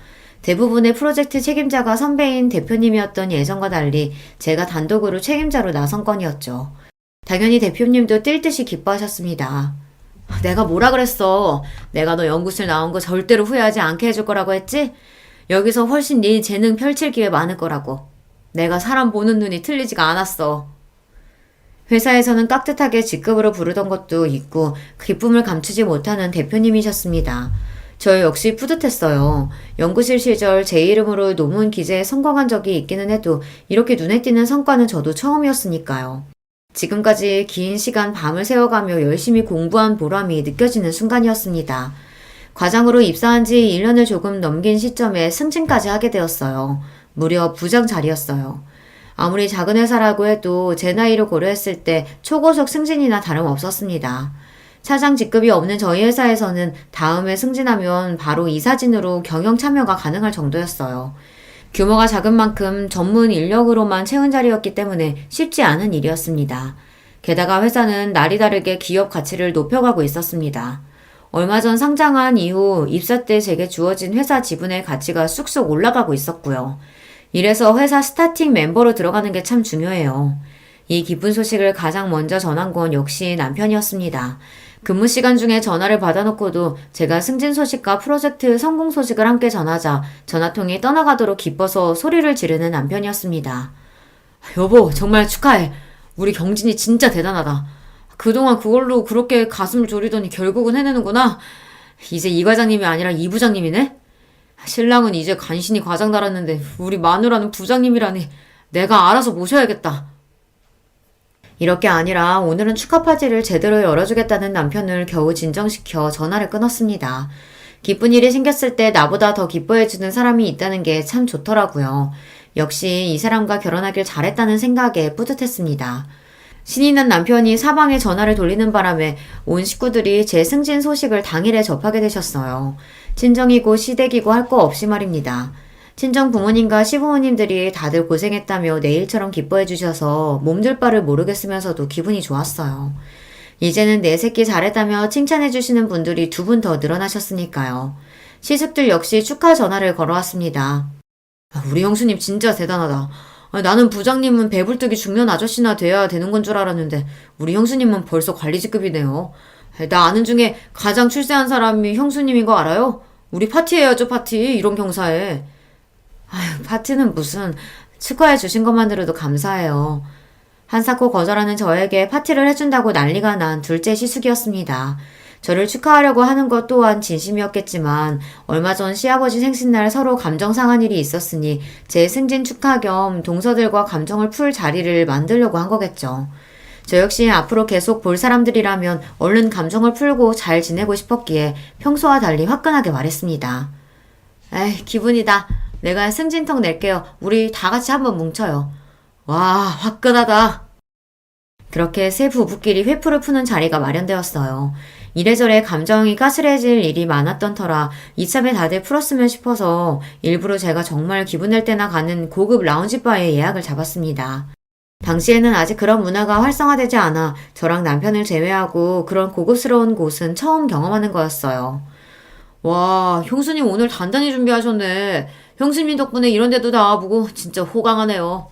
대부분의 프로젝트 책임자가 선배인 대표님이었던 예전과 달리 제가 단독으로 책임자로 나선 건이었죠. 당연히 대표님도 뛸 듯이 기뻐하셨습니다. 내가 뭐라 그랬어? 내가 너 연구실 나온 거 절대로 후회하지 않게 해줄 거라고 했지? 여기서 훨씬 네 재능 펼칠 기회 많을 거라고. 내가 사람 보는 눈이 틀리지가 않았어. 회사에서는 깍듯하게 직급으로 부르던 것도 있고 기쁨을 감추지 못하는 대표님이셨습니다. 저 역시 뿌듯했어요. 연구실 시절 제 이름으로 논문 기재에 성공한 적이 있기는 해도 이렇게 눈에 띄는 성과는 저도 처음이었으니까요. 지금까지 긴 시간 밤을 새워가며 열심히 공부한 보람이 느껴지는 순간이었습니다. 과장으로 입사한 지 1년을 조금 넘긴 시점에 승진까지 하게 되었어요. 무려 부장 자리였어요. 아무리 작은 회사라고 해도 제 나이를 고려했을 때 초고속 승진이나 다름없었습니다. 차장 직급이 없는 저희 회사에서는 다음에 승진하면 바로 이사진으로 경영 참여가 가능할 정도였어요. 규모가 작은 만큼 전문 인력으로만 채운 자리였기 때문에 쉽지 않은 일이었습니다. 게다가 회사는 날이 다르게 기업 가치를 높여가고 있었습니다. 얼마 전 상장한 이후 입사 때 제게 주어진 회사 지분의 가치가 쑥쑥 올라가고 있었고요. 이래서 회사 스타팅 멤버로 들어가는 게 참 중요해요. 이 기쁜 소식을 가장 먼저 전한 건 역시 남편이었습니다. 근무 시간 중에 전화를 받아놓고도 제가 승진 소식과 프로젝트 성공 소식을 함께 전하자 전화통이 떠나가도록 기뻐서 소리를 지르는 남편이었습니다. 여보, 정말 축하해. 우리 경진이 진짜 대단하다. 그동안 그걸로 그렇게 가슴을 졸이더니 결국은 해내는구나. 이제 이 과장님이 아니라 이 부장님이네? 신랑은 이제 간신히 과장 달았는데 우리 마누라는 부장님이라니. 내가 알아서 모셔야겠다. 이렇게 아니라 오늘은 축하 파티를 제대로 열어주겠다는 남편을 겨우 진정시켜 전화를 끊었습니다. 기쁜 일이 생겼을 때 나보다 더 기뻐해주는 사람이 있다는 게 참 좋더라고요. 역시 이 사람과 결혼하길 잘했다는 생각에 뿌듯했습니다. 신이 난 남편이 사방에 전화를 돌리는 바람에 온 식구들이 제 승진 소식을 당일에 접하게 되셨어요. 친정이고 시댁이고 할 거 없이 말입니다. 친정 부모님과 시부모님들이 다들 고생했다며 내일처럼 기뻐해 주셔서 몸둘 바를 모르겠으면서도 기분이 좋았어요. 이제는 내 새끼 잘했다며 칭찬해 주시는 분들이 두 분 더 늘어나셨으니까요. 시숙들 역시 축하 전화를 걸어왔습니다. 우리 형수님 진짜 대단하다. 나는 부장님은 배불뚝이 중년 아저씨나 돼야 되는 건 줄 알았는데 우리 형수님은 벌써 관리직급이네요. 나 아는 중에 가장 출세한 사람이 형수님인 거 알아요? 우리 파티해야죠, 파티. 이런 경사에. 아휴, 파티는 무슨. 축하해 주신 것만으로도 감사해요. 한사코 거절하는 저에게 파티를 해준다고 난리가 난 둘째 시숙이었습니다. 저를 축하하려고 하는 것 또한 진심이었겠지만 얼마 전 시아버지 생신날 서로 감정 상한 일이 있었으니 제 승진 축하 겸 동서들과 감정을 풀 자리를 만들려고 한 거겠죠. 저 역시 앞으로 계속 볼 사람들이라면 얼른 감정을 풀고 잘 지내고 싶었기에 평소와 달리 화끈하게 말했습니다. 에이, 기분이다. 내가 승진턱 낼게요. 우리 다 같이 한번 뭉쳐요. 와, 화끈하다. 그렇게 세 부부끼리 회프를 푸는 자리가 마련되었어요. 이래저래 감정이 가스레질 일이 많았던 터라 이참에 다들 풀었으면 싶어서 일부러 제가 정말 기분 낼 때나 가는 고급 라운지바에 예약을 잡았습니다. 당시에는 아직 그런 문화가 활성화되지 않아 저랑 남편을 제외하고 그런 고급스러운 곳은 처음 경험하는 거였어요. 와, 형수님 오늘 단단히 준비하셨네. 형수님 덕분에 이런 데도 다 와보고 진짜 호강하네요.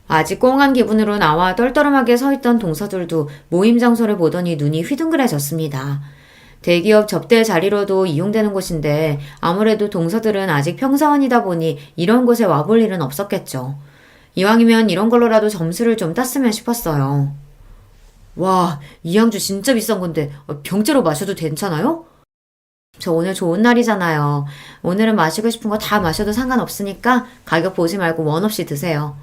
아직 꽁한 기분으로 나와 떨떠름하게 서있던 동서들도 모임 장소를 보더니 눈이 휘둥그레졌습니다. 대기업 접대 자리로도 이용되는 곳인데 아무래도 동서들은 아직 평사원이다 보니 이런 곳에 와볼 일은 없었겠죠. 이왕이면 이런 걸로라도 점수를 좀 땄으면 싶었어요. 와, 이 양주 진짜 비싼 건데 병째로 마셔도 괜찮아요? 저 오늘 좋은 날이잖아요. 오늘은 마시고 싶은 거 다 마셔도 상관없으니까 가격 보지 말고 원 없이 드세요.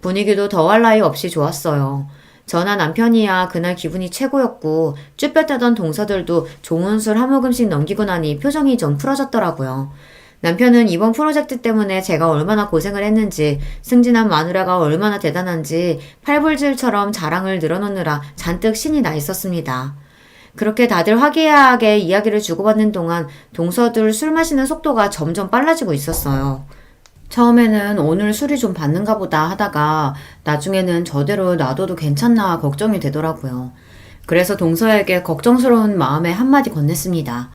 분위기도 더할 나위 없이 좋았어요. 저나 남편이야 그날 기분이 최고였고 쭈뼛하던 동서들도 좋은 술 한 모금씩 넘기고 나니 표정이 좀 풀어졌더라고요. 남편은 이번 프로젝트 때문에 제가 얼마나 고생을 했는지, 승진한 마누라가 얼마나 대단한지 팔불질처럼 자랑을 늘어놓느라 잔뜩 신이 나 있었습니다. 그렇게 다들 화기애애하게 이야기를 주고받는 동안 동서들 술 마시는 속도가 점점 빨라지고 있었어요. 처음에는 오늘 술이 좀 받는가 보다 하다가 나중에는 저대로 놔둬도 괜찮나 걱정이 되더라고요. 그래서 동서에게 걱정스러운 마음에 한마디 건넸습니다.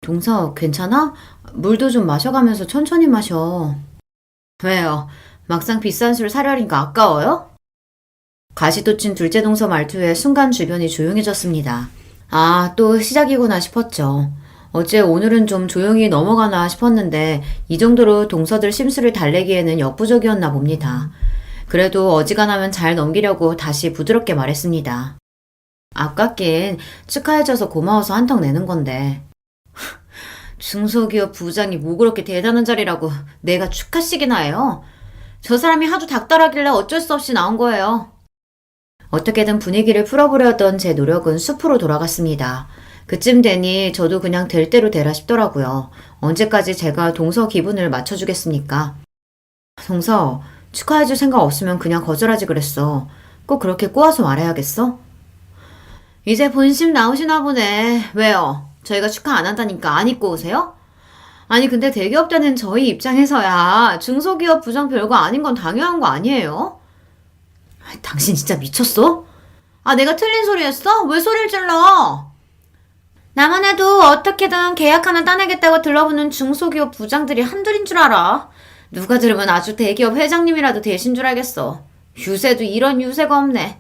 동서, 괜찮아? 물도 좀 마셔가면서 천천히 마셔. 왜요? 막상 비싼 술 사려니까 아까워요? 가시돋친 둘째 동서 말투에 순간 주변이 조용해졌습니다. 아, 또 시작이구나 싶었죠. 어째 오늘은 좀 조용히 넘어가나 싶었는데 이 정도로 동서들 심술을 달래기에는 역부족이었나 봅니다. 그래도 어지간하면 잘 넘기려고 다시 부드럽게 말했습니다. 아깝긴 축하해줘서 고마워서 한턱 내는 건데. 중소기업 부장이 뭐 그렇게 대단한 자리라고 내가 축하식이나 해요? 저 사람이 하도 닥달하길래 어쩔 수 없이 나온 거예요. 어떻게든 분위기를 풀어보려던 제 노력은 숲으로 돌아갔습니다. 그쯤 되니 저도 그냥 될 대로 되라 싶더라고요. 언제까지 제가 동서 기분을 맞춰주겠습니까? 동서, 축하해줄 생각 없으면 그냥 거절하지 그랬어. 꼭 그렇게 꼬아서 말해야겠어? 이제 본심 나오시나 보네. 왜요? 저희가 축하 안 한다니까 안 입고 오세요? 아니 근데 대기업 때는 저희 입장에서야 중소기업 부장 별거 아닌 건 당연한 거 아니에요? 당신 진짜 미쳤어? 아 내가 틀린 소리 했어? 왜 소리를 질러? 나만 해도 어떻게든 계약 하나 따내겠다고 들러붙는 중소기업 부장들이 한둘인 줄 알아. 누가 들으면 아주 대기업 회장님이라도 되신 줄 알겠어. 유세도 이런 유세가 없네.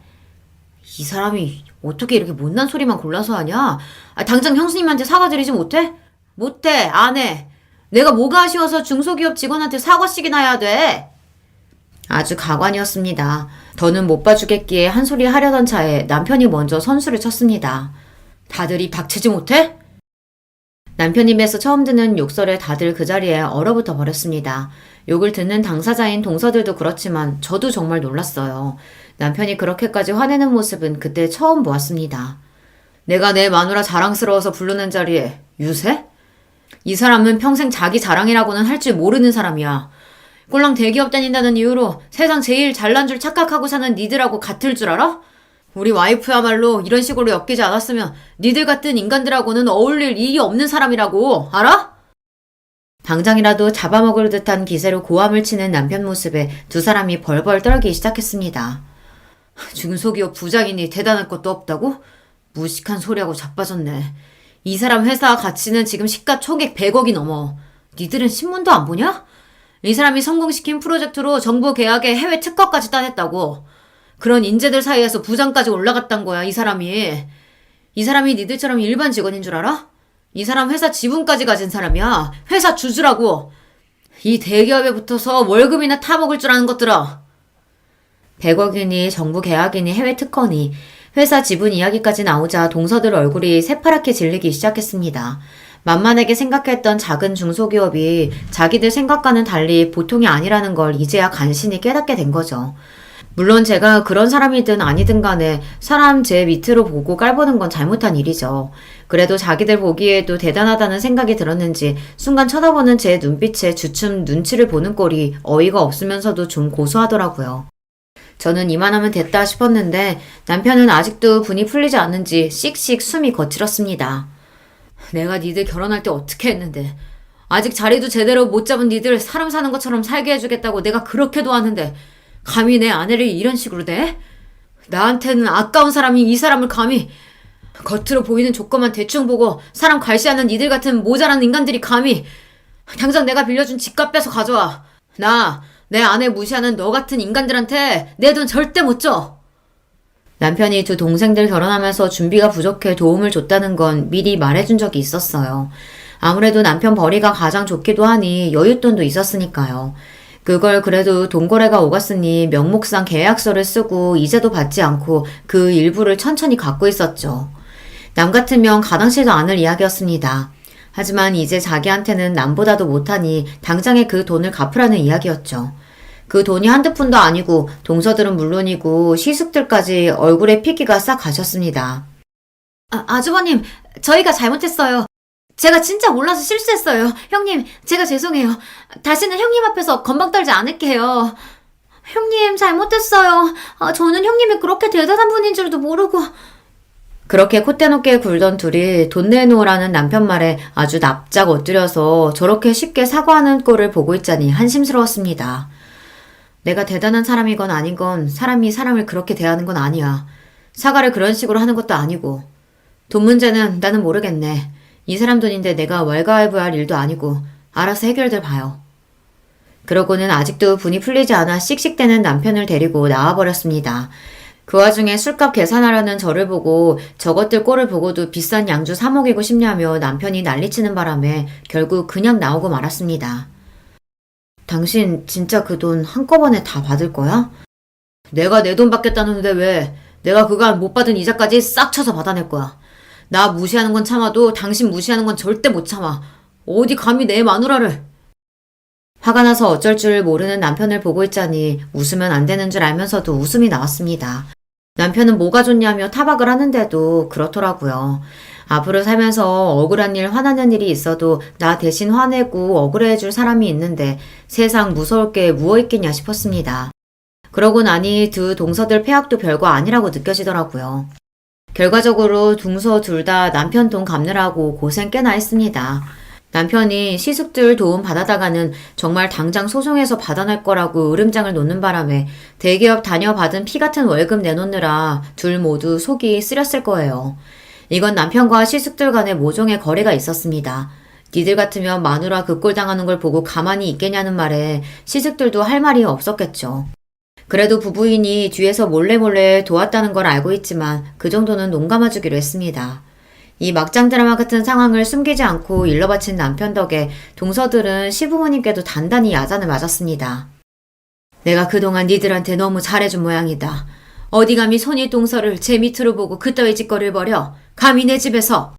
이 사람이 어떻게 이렇게 못난 소리만 골라서 하냐? 아, 당장 형수님한테 사과드리지 못해? 못해, 안 해. 내가 뭐가 아쉬워서 중소기업 직원한테 사과씩이나 해야 돼? 아주 가관이었습니다. 더는 못 봐주겠기에 한 소리 하려던 차에 남편이 먼저 선수를 쳤습니다. 다들 이 박치지 못해? 남편 입에서 처음 듣는 욕설에 다들 그 자리에 얼어붙어 버렸습니다. 욕을 듣는 당사자인 동서들도 그렇지만 저도 정말 놀랐어요. 남편이 그렇게까지 화내는 모습은 그때 처음 보았습니다. 내가 내 마누라 자랑스러워서 부르는 자리에 유세? 이 사람은 평생 자기 자랑이라고는 할 줄 모르는 사람이야. 꼴랑 대기업 다닌다는 이유로 세상 제일 잘난 줄 착각하고 사는 니들하고 같을 줄 알아? 우리 와이프야말로 이런 식으로 엮이지 않았으면 니들 같은 인간들하고는 어울릴 일이 없는 사람이라고, 알아? 당장이라도 잡아먹을 듯한 기세로 고함을 치는 남편 모습에 두 사람이 벌벌 떨기 시작했습니다. 중소기업 부장이니 대단할 것도 없다고? 무식한 소리하고 자빠졌네. 이 사람 회사 가치는 지금 시가총액 100억이 넘어. 니들은 신문도 안 보냐? 이 사람이 성공시킨 프로젝트로 정부 계약에 해외 특허까지 따냈다고. 그런 인재들 사이에서 부장까지 올라갔단 거야, 이 사람이. 이 사람이 니들처럼 일반 직원인 줄 알아? 이 사람 회사 지분까지 가진 사람이야. 회사 주주라고. 이 대기업에 붙어서 월급이나 타먹을 줄 아는 것들아. 100억이니 정부 계약이니 해외 특허니 회사 지분 이야기까지 나오자 동서들 얼굴이 새파랗게 질리기 시작했습니다. 만만하게 생각했던 작은 중소기업이 자기들 생각과는 달리 보통이 아니라는 걸 이제야 간신히 깨닫게 된 거죠. 물론 제가 그런 사람이든 아니든 간에 사람 제 밑으로 보고 깔보는 건 잘못한 일이죠. 그래도 자기들 보기에도 대단하다는 생각이 들었는지 순간 쳐다보는 제 눈빛에 주춤 눈치를 보는 꼴이 어이가 없으면서도 좀 고소하더라고요. 저는 이만하면 됐다 싶었는데 남편은 아직도 분이 풀리지 않는지 씩씩 숨이 거칠었습니다. 내가 니들 결혼할 때 어떻게 했는데 아직 자리도 제대로 못 잡은 니들 사람 사는 것처럼 살게 해주겠다고 내가 그렇게 도왔는데 감히 내 아내를 이런 식으로 대? 나한테는 아까운 사람이 이 사람을 감히 겉으로 보이는 조건만 대충 보고 사람 괄시하는 니들 같은 모자란 인간들이 감히 당장 내가 빌려준 집값 빼서 가져와. 나 내 아내 무시하는 너 같은 인간들한테 내 돈 절대 못 줘. 남편이 두 동생들 결혼하면서 준비가 부족해 도움을 줬다는 건 미리 말해준 적이 있었어요. 아무래도 남편 벌이가 가장 좋기도 하니 여윳돈도 있었으니까요. 그걸 그래도 돈거래가 오갔으니 명목상 계약서를 쓰고 이자도 받지 않고 그 일부를 천천히 갖고 있었죠. 남 같으면 가당치도 않을 이야기였습니다. 하지만 이제 자기한테는 남보다도 못하니 당장에 그 돈을 갚으라는 이야기였죠. 그 돈이 한두 푼도 아니고 동서들은 물론이고 시숙들까지 얼굴에 피기가 싹 가셨습니다. 아주버님, 저희가 잘못했어요. 제가 진짜 몰라서 실수했어요. 형님, 제가 죄송해요. 다시는 형님 앞에서 건방 떨지 않을게요. 형님, 잘못했어요. 저는 형님이 그렇게 대단한 분인 줄도 모르고. 그렇게 콧대 높게 굴던 둘이 돈 내놓으라는 남편 말에 아주 납작 엎드려서 저렇게 쉽게 사과하는 꼴을 보고 있자니 한심스러웠습니다. 내가 대단한 사람이건 아닌건 사람이 사람을 그렇게 대하는 건 아니야. 사과를 그런 식으로 하는 것도 아니고. 돈 문제는 나는 모르겠네. 이 사람 돈인데 내가 왈가왈부할 일도 아니고 알아서 해결들 봐요. 그러고는 아직도 분이 풀리지 않아 씩씩대는 남편을 데리고 나와버렸습니다. 그 와중에 술값 계산하라는 저를 보고 저것들 꼴을 보고도 비싼 양주 사 먹이고 싶냐며 남편이 난리치는 바람에 결국 그냥 나오고 말았습니다. 당신 진짜 그 돈 한꺼번에 다 받을 거야? 내가 내 돈 받겠다는데 왜? 내가 그간 못 받은 이자까지 싹 쳐서 받아낼 거야. 나 무시하는 건 참아도 당신 무시하는 건 절대 못 참아. 어디 감히 내 마누라를. 화가 나서 어쩔 줄 모르는 남편을 보고 있자니 웃으면 안 되는 줄 알면서도 웃음이 나왔습니다. 남편은 뭐가 좋냐며 타박을 하는데도 그렇더라고요. 앞으로 살면서 억울한 일, 화나는 일이 있어도 나 대신 화내고 억울해줄 사람이 있는데 세상 무서울 게 무엇 있겠냐 싶었습니다. 그러고 나니 두 동서들 폐악도 별거 아니라고 느껴지더라고요. 결과적으로 동서 둘 다 남편 돈 갚느라고 고생 꽤나 했습니다. 남편이 시숙들 도움 받아다가는 정말 당장 소송해서 받아낼 거라고 으름장을 놓는 바람에 대기업 다녀받은 피 같은 월급 내놓느라 둘 모두 속이 쓰렸을 거예요. 이건 남편과 시숙들 간의 모종의 거래가 있었습니다. 니들 같으면 마누라 그 꼴 당하는 걸 보고 가만히 있겠냐는 말에 시숙들도 할 말이 없었겠죠. 그래도 부부인이 뒤에서 몰래 도왔다는 걸 알고 있지만 그 정도는 농감아주기로 했습니다. 이 막장 드라마 같은 상황을 숨기지 않고 일러 바친 남편 덕에 동서들은 시부모님께도 단단히 야단을 맞았습니다. 내가 그동안 니들한테 너무 잘해준 모양이다. 어디 감히 손이 동서를 제 밑으로 보고 그따위 짓거리를 벌여. 감히 내 집에서.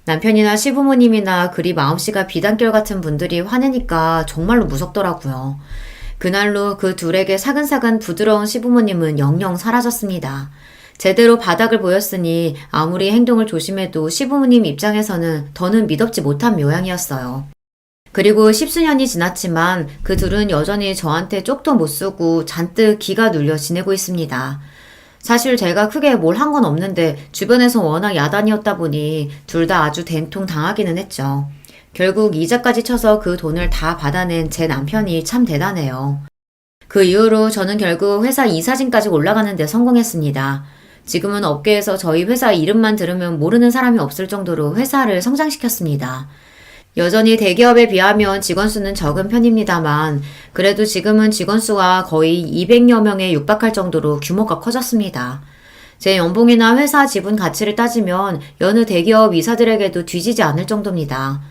남편이나 시부모님이나 그리 마음씨가 비단결 같은 분들이 화내니까 정말로 무섭더라고요. 그날로 그 둘에게 사근사근 부드러운 시부모님은 영영 사라졌습니다. 제대로 바닥을 보였으니 아무리 행동을 조심해도 시부모님 입장에서는 더는 믿업지 못한 모양이었어요. 그리고 십수년이 지났지만 그 둘은 여전히 저한테 쪽도 못 쓰고 잔뜩 기가 눌려 지내고 있습니다. 사실 제가 크게 뭘 한 건 없는데 주변에서 워낙 야단이었다 보니 둘 다 아주 된통 당하기는 했죠. 결국 이자까지 쳐서 그 돈을 다 받아낸 제 남편이 참 대단해요. 그 이후로 저는 결국 회사 이사진까지 올라가는 데 성공했습니다. 지금은 업계에서 저희 회사 이름만 들으면 모르는 사람이 없을 정도로 회사를 성장시켰습니다. 여전히 대기업에 비하면 직원 수는 적은 편입니다만 그래도 지금은 직원 수가 거의 200여 명에 육박할 정도로 규모가 커졌습니다. 제 연봉이나 회사 지분 가치를 따지면 여느 대기업 이사들에게도 뒤지지 않을 정도입니다.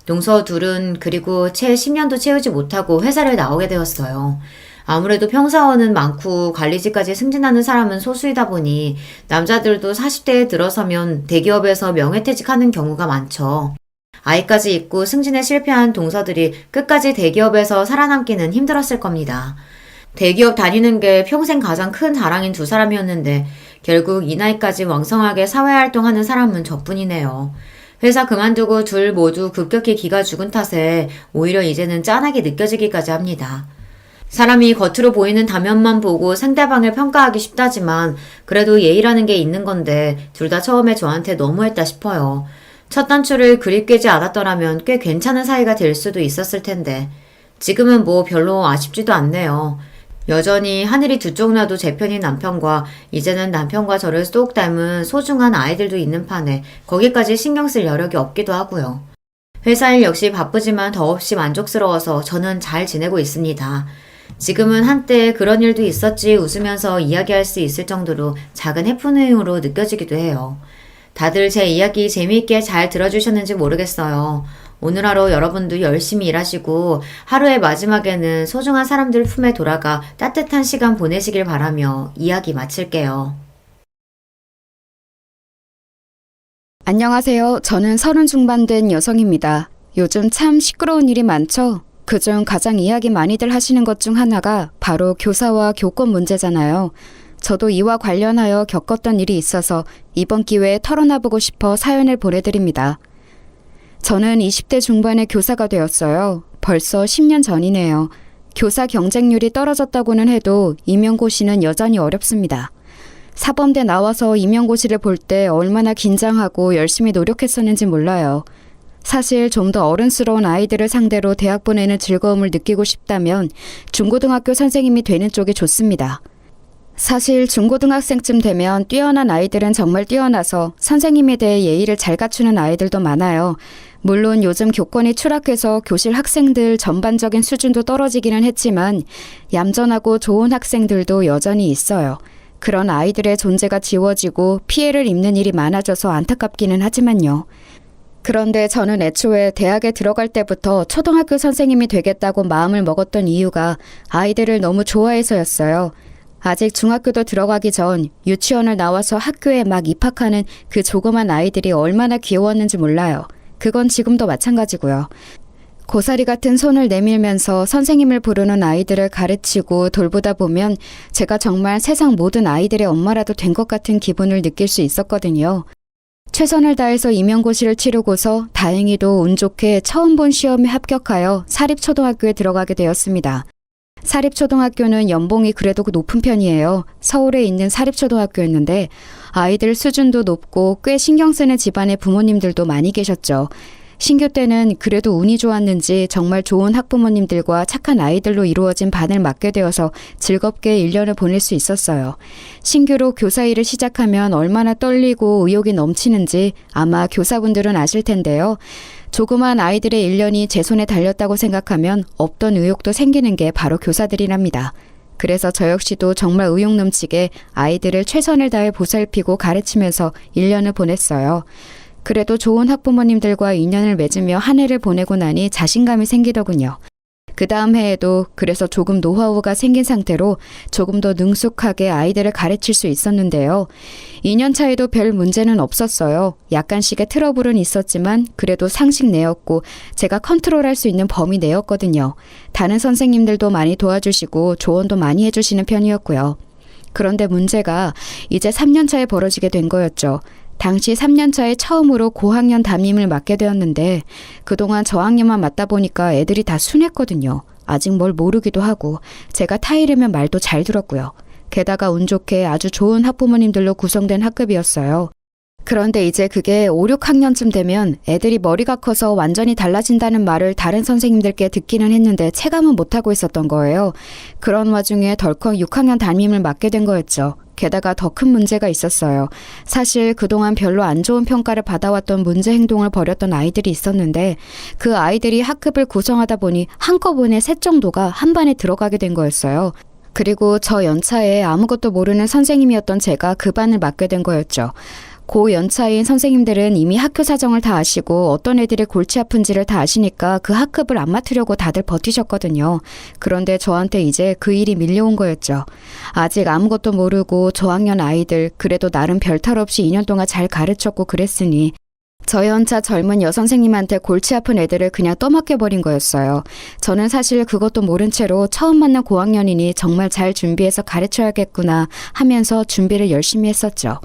동서 둘은 그리고 채 10년도 채우지 못하고 회사를 나오게 되었어요. 아무래도 평사원은 많고 관리직까지 승진하는 사람은 소수이다 보니 남자들도 40대에 들어서면 대기업에서 명예퇴직하는 경우가 많죠. 아이까지 있고 승진에 실패한 동서들이 끝까지 대기업에서 살아남기는 힘들었을 겁니다. 대기업 다니는 게 평생 가장 큰 자랑인 두 사람이었는데 결국 이 나이까지 왕성하게 사회활동하는 사람은 저뿐이네요. 회사 그만두고 둘 모두 급격히 기가 죽은 탓에 오히려 이제는 짠하게 느껴지기까지 합니다. 사람이 겉으로 보이는 다면만 보고 상대방을 평가하기 쉽다지만 그래도 예의라는 게 있는 건데 둘 다 처음에 저한테 너무했다 싶어요. 첫 단추를 그리 꿰지 않았더라면 꽤 괜찮은 사이가 될 수도 있었을 텐데 지금은 뭐 별로 아쉽지도 않네요. 여전히 하늘이 두 쪽 나도 제 편인 남편과 이제는 남편과 저를 쏙 닮은 소중한 아이들도 있는 판에 거기까지 신경 쓸 여력이 없기도 하고요. 회사 일 역시 바쁘지만 더없이 만족스러워서 저는 잘 지내고 있습니다. 지금은 한때 그런 일도 있었지 웃으면서 이야기할 수 있을 정도로 작은 해프닝으로 느껴지기도 해요. 다들 제 이야기 재미있게 잘 들어주셨는지 모르겠어요. 오늘 하루 여러분도 열심히 일하시고 하루의 마지막에는 소중한 사람들 품에 돌아가 따뜻한 시간 보내시길 바라며 이야기 마칠게요. 안녕하세요. 저는 30 중반 된 여성입니다. 요즘 참 시끄러운 일이 많죠? 그중 가장 이야기 많이들 하시는 것 중 하나가 바로 교사와 교권 문제잖아요. 저도 이와 관련하여 겪었던 일이 있어서 이번 기회에 털어놔보고 싶어 사연을 보내드립니다. 저는 20대 중반에 교사가 되었어요. 벌써 10년 전이네요. 교사 경쟁률이 떨어졌다고는 해도 임용고시는 여전히 어렵습니다. 사범대 나와서 임용고시를 볼 때 얼마나 긴장하고 열심히 노력했었는지 몰라요. 사실 좀 더 어른스러운 아이들을 상대로 대학 보내는 즐거움을 느끼고 싶다면 중고등학교 선생님이 되는 쪽이 좋습니다. 사실 중고등학생쯤 되면 뛰어난 아이들은 정말 뛰어나서 선생님에 대해 예의를 잘 갖추는 아이들도 많아요. 물론 요즘 교권이 추락해서 교실 학생들 전반적인 수준도 떨어지기는 했지만 얌전하고 좋은 학생들도 여전히 있어요. 그런 아이들의 존재가 지워지고 피해를 입는 일이 많아져서 안타깝기는 하지만요. 그런데 저는 애초에 대학에 들어갈 때부터 초등학교 선생님이 되겠다고 마음을 먹었던 이유가 아이들을 너무 좋아해서였어요. 아직 중학교도 들어가기 전 유치원을 나와서 학교에 막 입학하는 그 조그만 아이들이 얼마나 귀여웠는지 몰라요. 그건 지금도 마찬가지고요. 고사리 같은 손을 내밀면서 선생님을 부르는 아이들을 가르치고 돌보다 보면 제가 정말 세상 모든 아이들의 엄마라도 된 것 같은 기분을 느낄 수 있었거든요. 최선을 다해서 임용고시를 치르고서 다행히도 운 좋게 처음 본 시험에 합격하여 사립초등학교에 들어가게 되었습니다. 사립초등학교는 연봉이 그래도 높은 편이에요. 서울에 있는 사립초등학교였는데 아이들 수준도 높고 꽤 신경 쓰는 집안의 부모님들도 많이 계셨죠. 신규 때는 그래도 운이 좋았는지 정말 좋은 학부모님들과 착한 아이들로 이루어진 반을 맡게 되어서 즐겁게 1년을 보낼 수 있었어요. 신규로 교사 일을 시작하면 얼마나 떨리고 의욕이 넘치는지 아마 교사분들은 아실 텐데요. 조그만 아이들의 1년이 제 손에 달렸다고 생각하면 없던 의욕도 생기는 게 바로 교사들이랍니다. 그래서 저 역시도 정말 의욕 넘치게 아이들을 최선을 다해 보살피고 가르치면서 1년을 보냈어요. 그래도 좋은 학부모님들과 인연을 맺으며 한 해를 보내고 나니 자신감이 생기더군요. 그 다음 해에도 그래서 조금 노하우가 생긴 상태로 조금 더 능숙하게 아이들을 가르칠 수 있었는데요. 2년 차에도 별 문제는 없었어요. 약간씩의 트러블은 있었지만 그래도 상식 내였고 제가 컨트롤할 수 있는 범위 내였거든요. 다른 선생님들도 많이 도와주시고 조언도 많이 해주시는 편이었고요. 그런데 문제가 이제 3년 차에 벌어지게 된 거였죠. 당시 3년 차에 처음으로 고학년 담임을 맡게 되었는데 그동안 저학년만 맡다 보니까 애들이 다 순했거든요. 아직 뭘 모르기도 하고 제가 타이르면 말도 잘 들었고요. 게다가 운 좋게 아주 좋은 학부모님들로 구성된 학급이었어요. 그런데 이제 그게 5, 6학년쯤 되면 애들이 머리가 커서 완전히 달라진다는 말을 다른 선생님들께 듣기는 했는데 체감은 못하고 있었던 거예요. 그런 와중에 덜컥 6학년 담임을 맡게 된 거였죠. 게다가 더 큰 문제가 있었어요. 사실 그동안 별로 안 좋은 평가를 받아왔던 문제 행동을 벌였던 아이들이 있었는데 그 아이들이 학급을 구성하다 보니 한꺼번에 셋 정도가 한 반에 들어가게 된 거였어요. 그리고 저 연차에 아무것도 모르는 선생님이었던 제가 그 반을 맡게 된 거였죠. 고 연차인 선생님들은 이미 학교 사정을 다 아시고 어떤 애들이 골치 아픈지를 다 아시니까 그 학급을 안 맡으려고 다들 버티셨거든요. 그런데 저한테 이제 그 일이 밀려온 거였죠. 아직 아무것도 모르고 저학년 아이들 그래도 나름 별탈 없이 2년 동안 잘 가르쳤고 그랬으니 저 연차 젊은 여선생님한테 골치 아픈 애들을 그냥 떠맡겨버린 거였어요. 저는 사실 그것도 모른 채로 처음 만난 고학년이니 정말 잘 준비해서 가르쳐야겠구나 하면서 준비를 열심히 했었죠.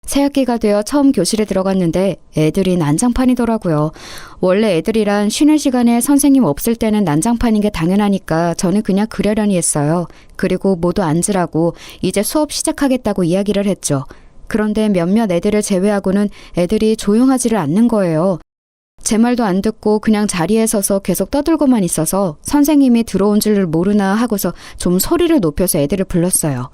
새학기가 되어 처음 교실에 들어갔는데 애들이 난장판이더라고요. 원래 애들이란 쉬는 시간에 선생님 없을 때는 난장판인 게 당연하니까 저는 그냥 그러려니 했어요. 그리고 모두 앉으라고 이제 수업 시작하겠다고 이야기를 했죠. 그런데 몇몇 애들을 제외하고는 애들이 조용하지를 않는 거예요. 제 말도 안 듣고 그냥 자리에 서서 계속 떠들고만 있어서 선생님이 들어온 줄을 모르나 하고서 좀 소리를 높여서 애들을 불렀어요.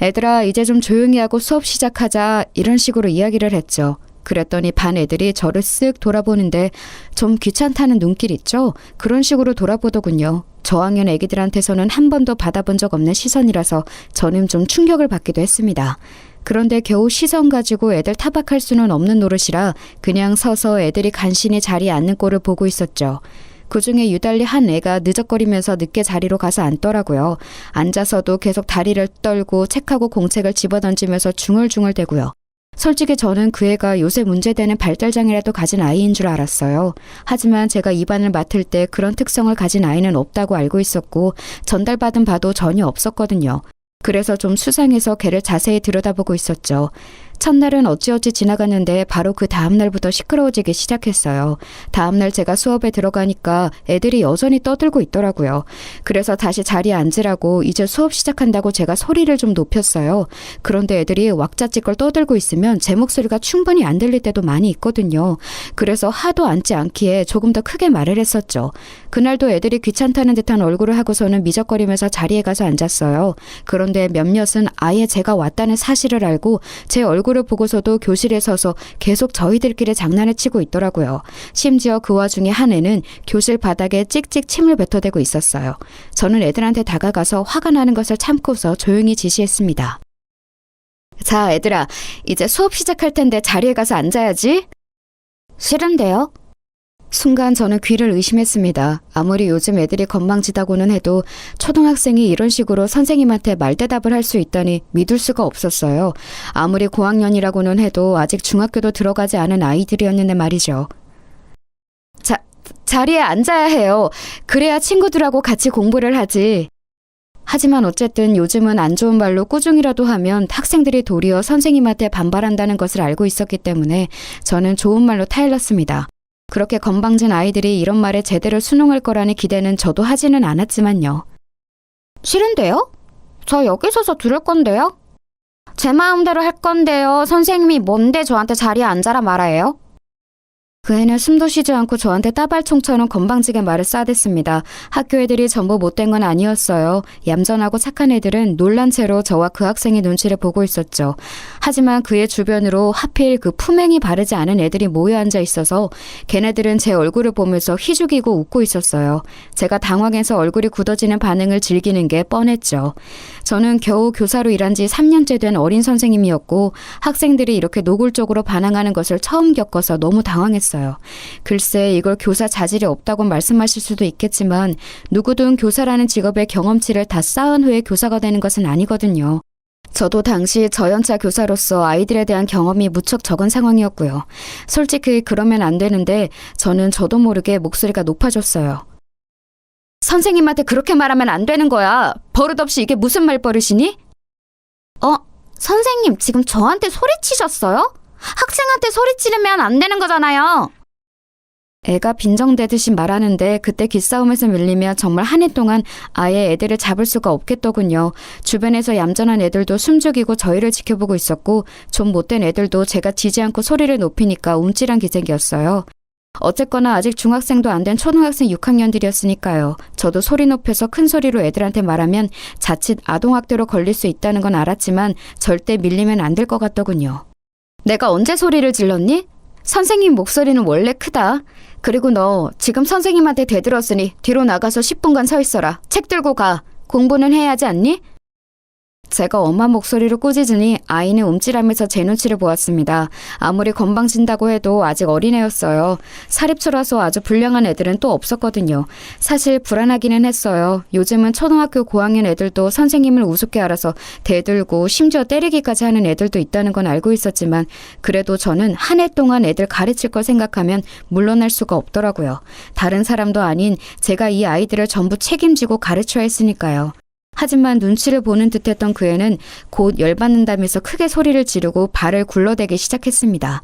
애들아 이제 좀 조용히 하고 수업 시작하자 이런 식으로 이야기를 했죠. 그랬더니 반 애들이 저를 쓱 돌아보는데 좀 귀찮다는 눈길 있죠? 그런 식으로 돌아보더군요. 저학년 애기들한테서는 한 번도 받아본 적 없는 시선이라서 저는 좀 충격을 받기도 했습니다. 그런데 겨우 시선 가지고 애들 타박할 수는 없는 노릇이라 그냥 서서 애들이 간신히 자리에 앉는 꼴을 보고 있었죠. 그중에 유달리 한 애가 느적거리면서 늦게 자리로 가서 앉더라고요. 앉아서도 계속 다리를 떨고 책하고 공책을 집어던지면서 중얼중얼대고요. 솔직히 저는 그 애가 요새 문제되는 발달장애라도 가진 아이인 줄 알았어요. 하지만 제가 이 반을 맡을 때 그런 특성을 가진 아이는 없다고 알고 있었고 전달받은 바도 전혀 없었거든요. 그래서 좀 수상해서 걔를 자세히 들여다보고 있었죠. 첫날은 어찌어찌 지나갔는데 바로 그 다음날부터 시끄러워지기 시작했어요. 다음날 제가 수업에 들어가니까 애들이 여전히 떠들고 있더라고요. 그래서 다시 자리에 앉으라고 이제 수업 시작한다고 제가 소리를 좀 높였어요. 그런데 애들이 왁자지껄 떠들고 있으면 제 목소리가 충분히 안 들릴 때도 많이 있거든요. 그래서 하도 앉지 않기에 조금 더 크게 말을 했었죠. 그날도 애들이 귀찮다는 듯한 얼굴을 하고서는 미적거리면서 자리에 가서 앉았어요. 그런데 몇몇은 아예 제가 왔다는 사실을 알고 제 얼굴을 보고서도 교실에 서서 계속 저희들끼리 장난을 치고 있더라고요. 심지어 그 와중에 한 애는 교실 바닥에 찍찍 침을 뱉어대고 있었어요. 저는 애들한테 다가가서 화가 나는 것을 참고서 조용히 지시했습니다. 자, 애들아, 이제 수업 시작할 텐데 자리에 가서 앉아야지. 싫은데요? 순간 저는 귀를 의심했습니다. 아무리 요즘 애들이 건방지다고는 해도 초등학생이 이런 식으로 선생님한테 말대답을 할 수 있다니 믿을 수가 없었어요. 아무리 고학년이라고는 해도 아직 중학교도 들어가지 않은 아이들이었는데 말이죠. 자리에 앉아야 해요. 그래야 친구들하고 같이 공부를 하지. 하지만 어쨌든 요즘은 안 좋은 말로 꾸중이라도 하면 학생들이 도리어 선생님한테 반발한다는 것을 알고 있었기 때문에 저는 좋은 말로 타일렀습니다. 그렇게 건방진 아이들이 이런 말에 제대로 순응할 거라는 기대는 저도 하지는 않았지만요. 싫은데요? 저 여기 서서 들을 건데요? 제 마음대로 할 건데요. 선생님이 뭔데 저한테 자리에 앉아라 말아요? 그 애는 숨도 쉬지 않고 저한테 따발총처럼 건방지게 말을 쏴댔습니다. 학교 애들이 전부 못된 건 아니었어요. 얌전하고 착한 애들은 놀란 채로 저와 그 학생의 눈치를 보고 있었죠. 하지만 그의 주변으로 하필 그 품행이 바르지 않은 애들이 모여 앉아 있어서 걔네들은 제 얼굴을 보면서 희죽이고 웃고 있었어요. 제가 당황해서 얼굴이 굳어지는 반응을 즐기는 게 뻔했죠. 저는 겨우 교사로 일한 지 3년째 된 어린 선생님이었고 학생들이 이렇게 노골적으로 반항하는 것을 처음 겪어서 너무 당황했어요. 글쎄 이걸 교사 자질이 없다고 말씀하실 수도 있겠지만 누구든 교사라는 직업의 경험치를 다 쌓은 후에 교사가 되는 것은 아니거든요. 저도 당시 저연차 교사로서 아이들에 대한 경험이 무척 적은 상황이었고요. 솔직히 그러면 안 되는데 저는 저도 모르게 목소리가 높아졌어요. 선생님한테 그렇게 말하면 안 되는 거야. 버릇없이 이게 무슨 말버릇이니? 선생님 지금 저한테 소리치셨어요? 학생한테 소리 지르면 안 되는 거잖아요. 애가 빈정대듯이 말하는데 그때 기싸움에서 밀리면 정말 한 해 동안 아예 애들을 잡을 수가 없겠더군요. 주변에서 얌전한 애들도 숨죽이고 저희를 지켜보고 있었고 좀 못된 애들도 제가 지지 않고 소리를 높이니까 움찔한 기색이었어요. 어쨌거나 아직 중학생도 안 된 초등학생 6학년들이었으니까요. 저도 소리 높여서 큰 소리로 애들한테 말하면 자칫 아동학대로 걸릴 수 있다는 건 알았지만 절대 밀리면 안 될 것 같더군요. 내가 언제 소리를 질렀니? 선생님 목소리는 원래 크다. 그리고 너 지금 선생님한테 대들었으니 뒤로 나가서 10분간 서 있어라. 책 들고 가. 공부는 해야 하지 않니? 제가 엄마 목소리로 꾸짖으니 아이는 움찔하면서 제 눈치를 보았습니다. 아무리 건방진다고 해도 아직 어린애였어요. 사립초라서 아주 불량한 애들은 또 없었거든요. 사실 불안하기는 했어요. 요즘은 초등학교 고학년 애들도 선생님을 우습게 알아서 대들고 심지어 때리기까지 하는 애들도 있다는 건 알고 있었지만 그래도 저는 한 해 동안 애들 가르칠 걸 생각하면 물러날 수가 없더라고요. 다른 사람도 아닌 제가 이 아이들을 전부 책임지고 가르쳐야 했으니까요. 하지만 눈치를 보는 듯했던 그 애는 곧 열받는다면서 크게 소리를 지르고 발을 굴러대기 시작했습니다.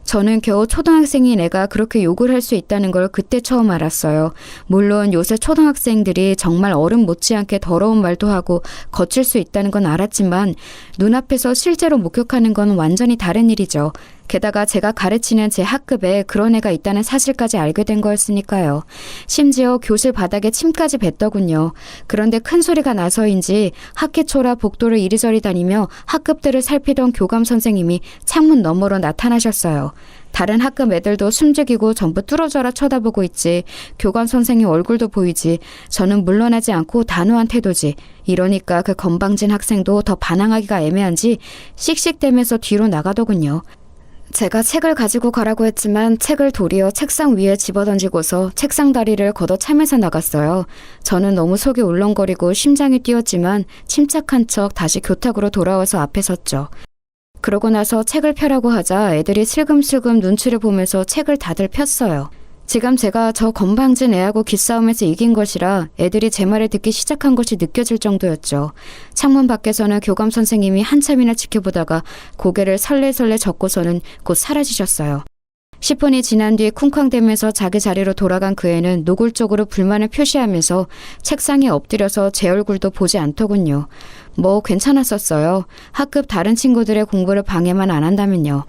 저는 겨우 초등학생인 애가 그렇게 욕을 할 수 있다는 걸 그때 처음 알았어요. 물론 요새 초등학생들이 정말 어른 못지않게 더러운 말도 하고 거칠 수 있다는 건 알았지만 눈앞에서 실제로 목격하는 건 완전히 다른 일이죠. 게다가 제가 가르치는 제 학급에 그런 애가 있다는 사실까지 알게 된 거였으니까요. 심지어 교실 바닥에 침까지 뱉더군요. 그런데 큰 소리가 나서인지 학기 초라 복도를 이리저리 다니며 학급들을 살피던 교감 선생님이 창문 너머로 나타나셨어요. 다른 학급 애들도 숨죽이고 전부 뚫어져라 쳐다보고 있지. 교감 선생님 얼굴도 보이지. 저는 물러나지 않고 단호한 태도지. 이러니까 그 건방진 학생도 더 반항하기가 애매한지 씩씩대면서 뒤로 나가더군요. 제가 책을 가지고 가라고 했지만 책을 도리어 책상 위에 집어던지고서 책상 다리를 걷어차면서 나갔어요. 저는 너무 속이 울렁거리고 심장이 뛰었지만 침착한 척 다시 교탁으로 돌아와서 앞에 섰죠. 그러고 나서 책을 펴라고 하자 애들이 슬금슬금 눈치를 보면서 책을 다들 폈어요. 지금 제가 저 건방진 애하고 기싸움에서 이긴 것이라 애들이 제 말을 듣기 시작한 것이 느껴질 정도였죠. 창문 밖에서는 교감 선생님이 한참이나 지켜보다가 고개를 설레설레 젓고서는 곧 사라지셨어요. 10분이 지난 뒤 쿵쾅대면서 자기 자리로 돌아간 그 애는 노골적으로 불만을 표시하면서 책상에 엎드려서 제 얼굴도 보지 않더군요. 뭐 괜찮았었어요. 학급 다른 친구들의 공부를 방해만 안 한다면요.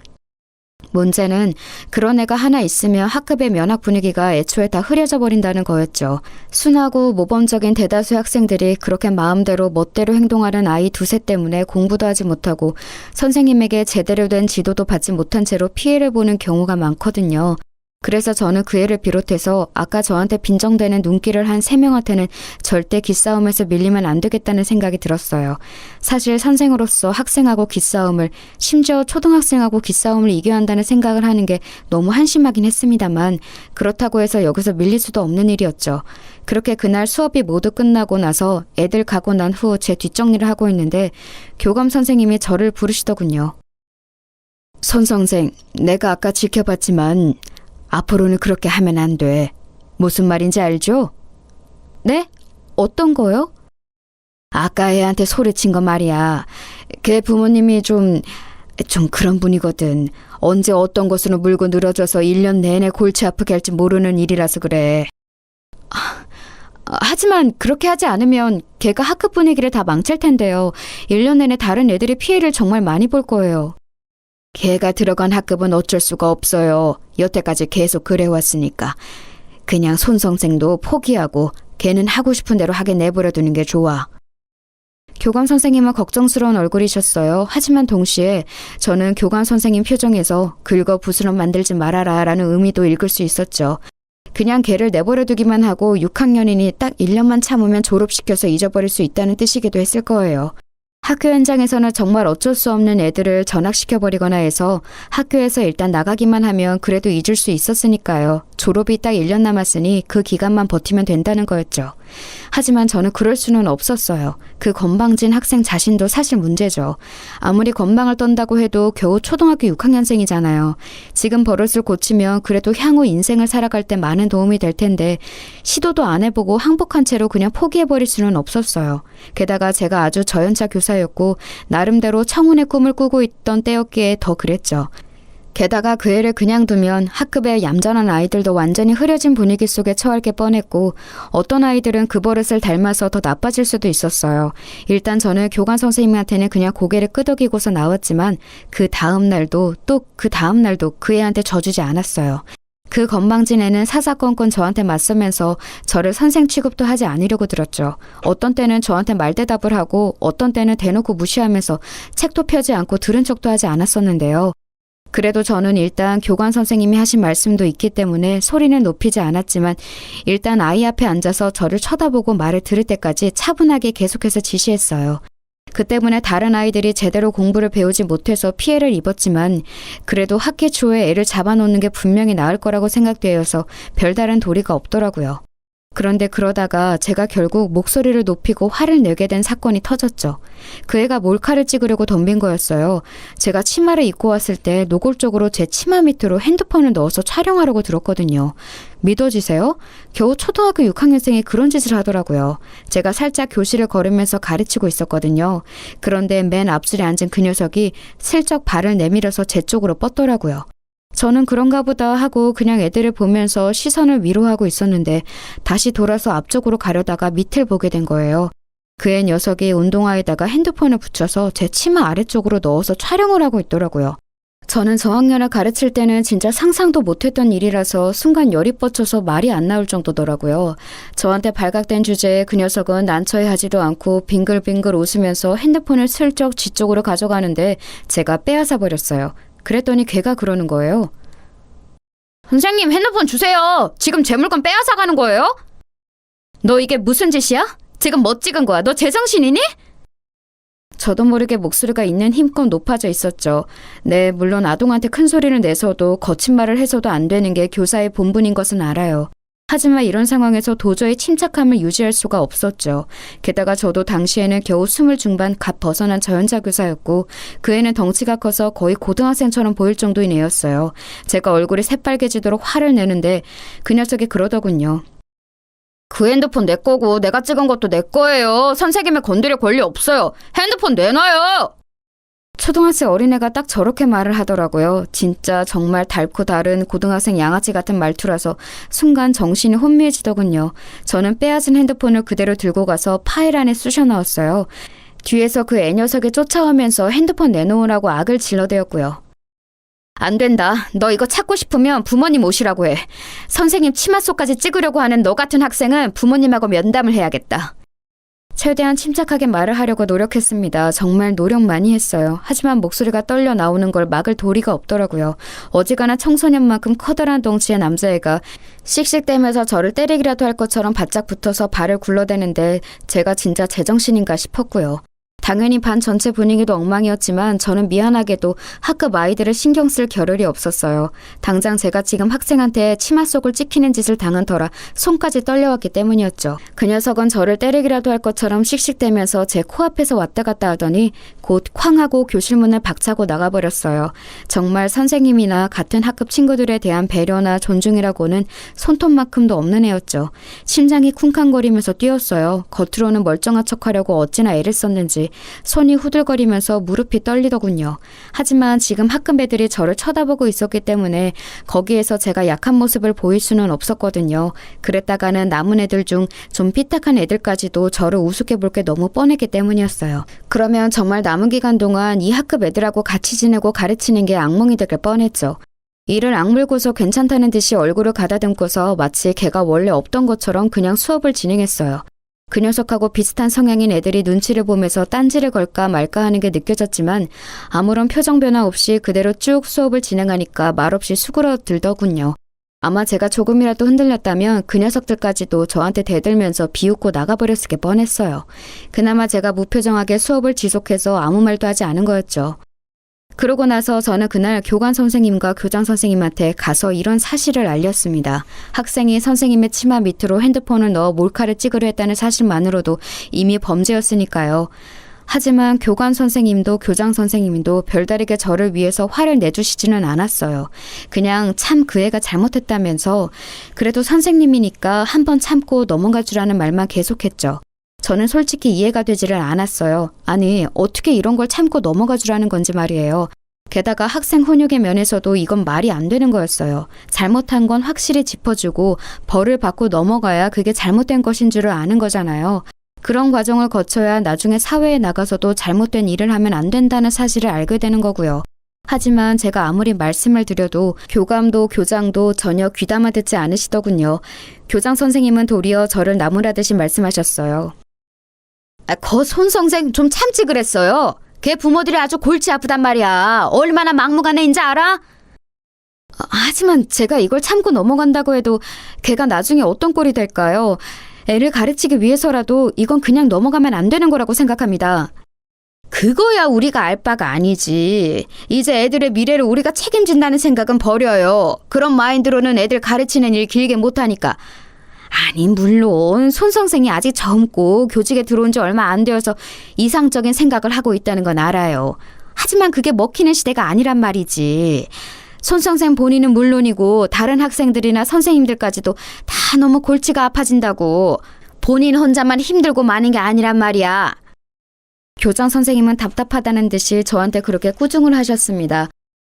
문제는 그런 애가 하나 있으면 학급의 면학 분위기가 애초에 다 흐려져 버린다는 거였죠. 순하고 모범적인 대다수의 학생들이 그렇게 마음대로 멋대로 행동하는 아이 두세 때문에 공부도 하지 못하고 선생님에게 제대로 된 지도도 받지 못한 채로 피해를 보는 경우가 많거든요. 그래서 저는 그 애를 비롯해서 아까 저한테 빈정대는 눈길을 한 3명한테는 절대 기싸움에서 밀리면 안 되겠다는 생각이 들었어요. 사실 선생으로서 학생하고 기싸움을, 심지어 초등학생하고 기싸움을 이겨야 한다는 생각을 하는 게 너무 한심하긴 했습니다만 그렇다고 해서 여기서 밀릴 수도 없는 일이었죠. 그렇게 그날 수업이 모두 끝나고 나서 애들 가고 난 후 제 뒷정리를 하고 있는데 교감 선생님이 저를 부르시더군요. 손 선생, 내가 아까 지켜봤지만 앞으로는 그렇게 하면 안 돼. 무슨 말인지 알죠? 네? 어떤 거요? 아까 애한테 소리친 거 말이야. 걔 부모님이 좀 그런 분이거든. 언제 어떤 것으로 물고 늘어져서 1년 내내 골치 아프게 할지 모르는 일이라서 그래. 하지만 그렇게 하지 않으면 걔가 학급 분위기를 다 망칠 텐데요. 1년 내내 다른 애들이 피해를 정말 많이 볼 거예요. 걔가 들어간 학급은 어쩔 수가 없어요. 여태까지 계속 그래왔으니까. 그냥 손 선생도 포기하고 걔는 하고 싶은 대로 하게 내버려두는 게 좋아. 교감 선생님은 걱정스러운 얼굴이셨어요. 하지만 동시에 저는 교감 선생님 표정에서 긁어 부스럼 만들지 말아라 라는 의미도 읽을 수 있었죠. 그냥 걔를 내버려두기만 하고 6학년이니 딱 1년만 참으면 졸업시켜서 잊어버릴 수 있다는 뜻이기도 했을 거예요. 학교 현장에서는 정말 어쩔 수 없는 애들을 전학시켜버리거나 해서 학교에서 일단 나가기만 하면 그래도 잊을 수 있었으니까요. 졸업이 딱 1년 남았으니 그 기간만 버티면 된다는 거였죠. 하지만 저는 그럴 수는 없었어요. 그 건방진 학생 자신도 사실 문제죠. 아무리 건방을 떤다고 해도 겨우 초등학교 6학년생이잖아요. 지금 버릇을 고치면 그래도 향후 인생을 살아갈 때 많은 도움이 될 텐데 시도도 안 해보고 항복한 채로 그냥 포기해버릴 수는 없었어요. 게다가 제가 아주 저연차 교사였고 나름대로 청운의 꿈을 꾸고 있던 때였기에 더 그랬죠. 게다가 그 애를 그냥 두면 학급의 얌전한 아이들도 완전히 흐려진 분위기 속에 처할 게 뻔했고 어떤 아이들은 그 버릇을 닮아서 더 나빠질 수도 있었어요. 일단 저는 교감 선생님한테는 그냥 고개를 끄덕이고서 나왔지만 그 다음 날도 또 그 다음 날도 그 애한테 져주지 않았어요. 그 건방진 애는 사사건건 저한테 맞서면서 저를 선생 취급도 하지 않으려고 들었죠. 어떤 때는 저한테 말대답을 하고 어떤 때는 대놓고 무시하면서 책도 펴지 않고 들은 척도 하지 않았었는데요. 그래도 저는 일단 교감 선생님이 하신 말씀도 있기 때문에 소리는 높이지 않았지만 일단 아이 앞에 앉아서 저를 쳐다보고 말을 들을 때까지 차분하게 계속해서 지시했어요. 그 때문에 다른 아이들이 제대로 공부를 배우지 못해서 피해를 입었지만 그래도 학기 초에 애를 잡아놓는 게 분명히 나을 거라고 생각되어서 별다른 도리가 없더라고요. 그런데 그러다가 제가 결국 목소리를 높이고 화를 내게 된 사건이 터졌죠. 그 애가 몰카를 찍으려고 덤빈 거였어요. 제가 치마를 입고 왔을 때 노골적으로 제 치마 밑으로 핸드폰을 넣어서 촬영하려고 들었거든요. 믿어지세요? 겨우 초등학교 6학년생이 그런 짓을 하더라고요. 제가 살짝 교실을 걸으면서 가르치고 있었거든요. 그런데 맨 앞줄에 앉은 그 녀석이 슬쩍 발을 내밀어서 제 쪽으로 뻗더라고요. 저는 그런가 보다 하고 그냥 애들을 보면서 시선을 위로하고 있었는데 다시 돌아서 앞쪽으로 가려다가 밑을 보게 된 거예요. 그의 녀석이 운동화에다가 핸드폰을 붙여서 제 치마 아래쪽으로 넣어서 촬영을 하고 있더라고요. 저는 저학년을 가르칠 때는 진짜 상상도 못했던 일이라서 순간 열이 뻗쳐서 말이 안 나올 정도더라고요. 저한테 발각된 주제에 그 녀석은 난처해하지도 않고 빙글빙글 웃으면서 핸드폰을 슬쩍 지 쪽으로 가져가는데 제가 빼앗아 버렸어요. 그랬더니 걔가 그러는 거예요. 선생님 핸드폰 주세요. 지금 제 물건 빼앗아 가는 거예요? 너 이게 무슨 짓이야? 지금 뭐 찍은 거야? 너 제정신이니? 저도 모르게 목소리가 있는 힘껏 높아져 있었죠. 네, 물론 아동한테 큰 소리를 내서도 거친 말을 해서도 안 되는 게 교사의 본분인 것은 알아요. 하지만 이런 상황에서 도저히 침착함을 유지할 수가 없었죠. 게다가 저도 당시에는 겨우 20 중반 갓 벗어난 저연자 교사였고 그 애는 덩치가 커서 거의 고등학생처럼 보일 정도인 애였어요. 제가 얼굴이 새빨개지도록 화를 내는데 그 녀석이 그러더군요. 그 핸드폰 내 거고 내가 찍은 것도 내 거예요. 선생님을 건드릴 권리 없어요. 핸드폰 내놔요. 초등학생 어린애가 딱 저렇게 말을 하더라고요. 진짜 정말 닳고 다른 고등학생 양아치 같은 말투라서 순간 정신이 혼미해지더군요. 저는 빼앗은 핸드폰을 그대로 들고 가서 파일 안에 쑤셔 넣었어요. 뒤에서 그 애 녀석이 쫓아오면서 핸드폰 내놓으라고 악을 질러대었고요. 안 된다. 너 이거 찾고 싶으면 부모님 오시라고 해. 선생님 치마 속까지 찍으려고 하는 너 같은 학생은 부모님하고 면담을 해야겠다. 최대한 침착하게 말을 하려고 노력했습니다. 정말 노력 많이 했어요. 하지만 목소리가 떨려 나오는 걸 막을 도리가 없더라고요. 어지간한 청소년만큼 커다란 덩치의 남자애가 씩씩대면서 저를 때리기라도 할 것처럼 바짝 붙어서 발을 굴러대는데 제가 진짜 제정신인가 싶었고요. 당연히 반 전체 분위기도 엉망이었지만 저는 미안하게도 학급 아이들을 신경 쓸 겨를이 없었어요. 당장 제가 지금 학생한테 치마 속을 찍히는 짓을 당한 터라 손까지 떨려왔기 때문이었죠. 그 녀석은 저를 때리기라도 할 것처럼 씩씩대면서 제 코앞에서 왔다 갔다 하더니 곧 쾅 하고 교실 문을 박차고 나가버렸어요. 정말 선생님이나 같은 학급 친구들에 대한 배려나 존중이라고는 손톱만큼도 없는 애였죠. 심장이 쿵쾅거리면서 뛰었어요. 겉으로는 멀쩡한 척하려고 어찌나 애를 썼는지 손이 후들거리면서 무릎이 떨리더군요. 하지만 지금 학급 애들이 저를 쳐다보고 있었기 때문에 거기에서 제가 약한 모습을 보일 수는 없었거든요. 그랬다가는 남은 애들 중 좀 삐딱한 애들까지도 저를 우습게 볼 게 너무 뻔했기 때문이었어요. 그러면 정말 남은 기간 동안 이 학급 애들하고 같이 지내고 가르치는 게 악몽이 될 뻔했죠. 이를 악물고서 괜찮다는 듯이 얼굴을 가다듬고서 마치 걔가 원래 없던 것처럼 그냥 수업을 진행했어요. 그 녀석하고 비슷한 성향인 애들이 눈치를 보면서 딴지를 걸까 말까 하는 게 느껴졌지만 아무런 표정 변화 없이 그대로 쭉 수업을 진행하니까 말없이 수그러들더군요. 아마 제가 조금이라도 흔들렸다면 그 녀석들까지도 저한테 대들면서 비웃고 나가버렸을 게 뻔했어요. 그나마 제가 무표정하게 수업을 지속해서 아무 말도 하지 않은 거였죠. 그러고 나서 저는 그날 교관 선생님과 교장 선생님한테 가서 이런 사실을 알렸습니다. 학생이 선생님의 치마 밑으로 핸드폰을 넣어 몰카를 찍으려 했다는 사실만으로도 이미 범죄였으니까요. 하지만 교관 선생님도 교장 선생님도 별다르게 저를 위해서 화를 내주시지는 않았어요. 그냥 참 그 애가 잘못했다면서 그래도 선생님이니까 한번 참고 넘어가 주라는 말만 계속했죠. 저는 솔직히 이해가 되지를 않았어요. 아니, 어떻게 이런 걸 참고 넘어가 주라는 건지 말이에요. 게다가 학생 훈육의 면에서도 이건 말이 안 되는 거였어요. 잘못한 건 확실히 짚어주고 벌을 받고 넘어가야 그게 잘못된 것인 줄을 아는 거잖아요. 그런 과정을 거쳐야 나중에 사회에 나가서도 잘못된 일을 하면 안 된다는 사실을 알게 되는 거고요. 하지만 제가 아무리 말씀을 드려도 교감도 교장도 전혀 귀담아 듣지 않으시더군요. 교장 선생님은 도리어 저를 나무라듯이 말씀하셨어요. 거 손선생 좀 참지 그랬어요. 걔 부모들이 아주 골치 아프단 말이야. 얼마나 막무가내인지 알아? 하지만 제가 이걸 참고 넘어간다고 해도 걔가 나중에 어떤 꼴이 될까요? 애를 가르치기 위해서라도 이건 그냥 넘어가면 안 되는 거라고 생각합니다. 그거야 우리가 알 바가 아니지. 이제 애들의 미래를 우리가 책임진다는 생각은 버려요. 그런 마인드로는 애들 가르치는 일 길게 못하니까. 아니 물론 손 선생이 아직 젊고 교직에 들어온 지 얼마 안 되어서 이상적인 생각을 하고 있다는 건 알아요. 하지만 그게 먹히는 시대가 아니란 말이지. 손 선생 본인은 물론이고 다른 학생들이나 선생님들까지도 다 너무 골치가 아파진다고. 본인 혼자만 힘들고 마는 게 아니란 말이야. 교장 선생님은 답답하다는 듯이 저한테 그렇게 꾸중을 하셨습니다.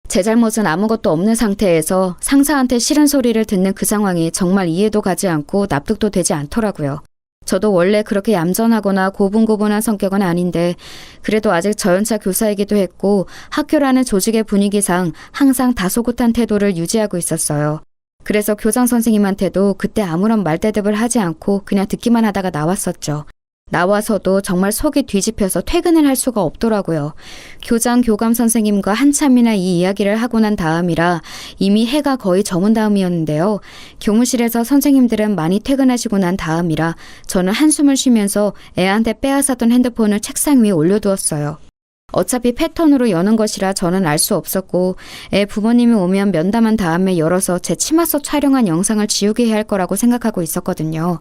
제 잘못은 아무것도 없는 상태에서 상사한테 싫은 소리를 듣는 그 상황이 정말 이해도 가지 않고 납득도 되지 않더라고요. 저도 원래 그렇게 얌전하거나 고분고분한 성격은 아닌데 그래도 아직 저연차 교사이기도 했고 학교라는 조직의 분위기상 항상 다소곳한 태도를 유지하고 있었어요. 그래서 교장 선생님한테도 그때 아무런 말대답을 하지 않고 그냥 듣기만 하다가 나왔었죠. 나와서도 정말 속이 뒤집혀서 퇴근을 할 수가 없더라고요. 교장, 교감 선생님과 한참이나 이 이야기를 하고 난 다음이라 이미 해가 거의 저문 다음이었는데요. 교무실에서 선생님들은 많이 퇴근하시고 난 다음이라 저는 한숨을 쉬면서 애한테 빼앗았던 핸드폰을 책상 위에 올려두었어요. 어차피 패턴으로 여는 것이라 저는 알 수 없었고 애 부모님이 오면 면담한 다음에 열어서 제 치마 속 촬영한 영상을 지우게 해야 할 거라고 생각하고 있었거든요.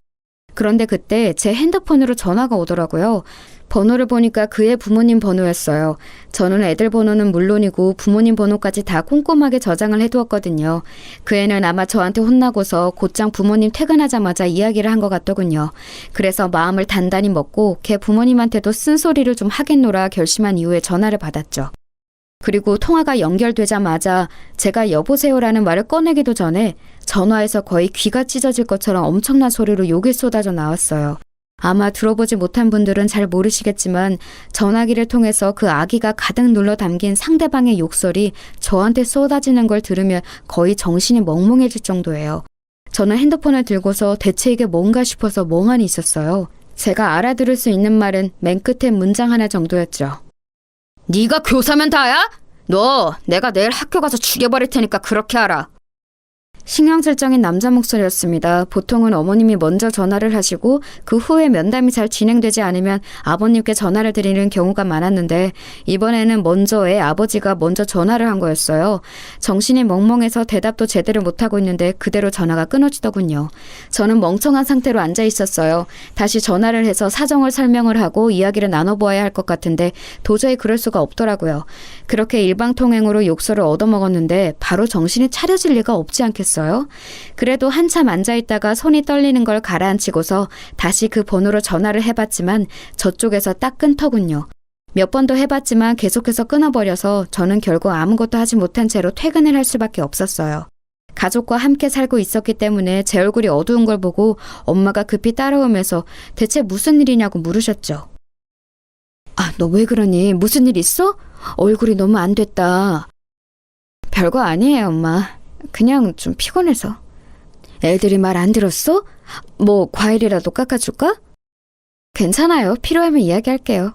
그런데 그때 제 핸드폰으로 전화가 오더라고요. 번호를 보니까 그의 부모님 번호였어요. 저는 애들 번호는 물론이고 부모님 번호까지 다 꼼꼼하게 저장을 해두었거든요. 그 애는 아마 저한테 혼나고서 곧장 부모님 퇴근하자마자 이야기를 한 것 같더군요. 그래서 마음을 단단히 먹고 걔 부모님한테도 쓴소리를 좀 하겠노라 결심한 이후에 전화를 받았죠. 그리고 통화가 연결되자마자 제가 여보세요라는 말을 꺼내기도 전에 전화에서 거의 귀가 찢어질 것처럼 엄청난 소리로 욕이 쏟아져 나왔어요. 아마 들어보지 못한 분들은 잘 모르시겠지만 전화기를 통해서 그 아기가 가득 눌러 담긴 상대방의 욕설이 저한테 쏟아지는 걸 들으면 거의 정신이 멍멍해질 정도예요. 저는 핸드폰을 들고서 대체 이게 뭔가 싶어서 멍하니 있었어요. 제가 알아들을 수 있는 말은 맨 끝에 문장 하나 정도였죠. 네가 교사면 다야? 너 내가 내일 학교 가서 죽여버릴 테니까 그렇게 알아. 신경질적인 남자 목소리였습니다. 보통은 어머님이 먼저 전화를 하시고 그 후에 면담이 잘 진행되지 않으면 아버님께 전화를 드리는 경우가 많았는데 이번에는 먼저 애 아버지가 먼저 전화를 한 거였어요. 정신이 멍멍해서 대답도 제대로 못하고 있는데 그대로 전화가 끊어지더군요. 저는 멍청한 상태로 앉아 있었어요. 다시 전화를 해서 사정을 설명을 하고 이야기를 나눠보아야 할 것 같은데 도저히 그럴 수가 없더라고요. 그렇게 일방통행으로 욕설을 얻어먹었는데 바로 정신이 차려질 리가 없지 않겠어요? 그래도 한참 앉아있다가 손이 떨리는 걸 가라앉히고서 다시 그 번호로 전화를 해봤지만 저쪽에서 딱 끊더군요. 몇 번도 해봤지만 계속해서 끊어버려서 저는 결국 아무것도 하지 못한 채로 퇴근을 할 수밖에 없었어요. 가족과 함께 살고 있었기 때문에 제 얼굴이 어두운 걸 보고 엄마가 급히 따라오면서 대체 무슨 일이냐고 물으셨죠. 아, 너 왜 그러니? 무슨 일 있어? 얼굴이 너무 안 됐다. 별거 아니에요, 엄마. 그냥 좀 피곤해서. 애들이 말 안 들었어? 뭐 과일이라도 깎아줄까? 괜찮아요. 필요하면 이야기할게요.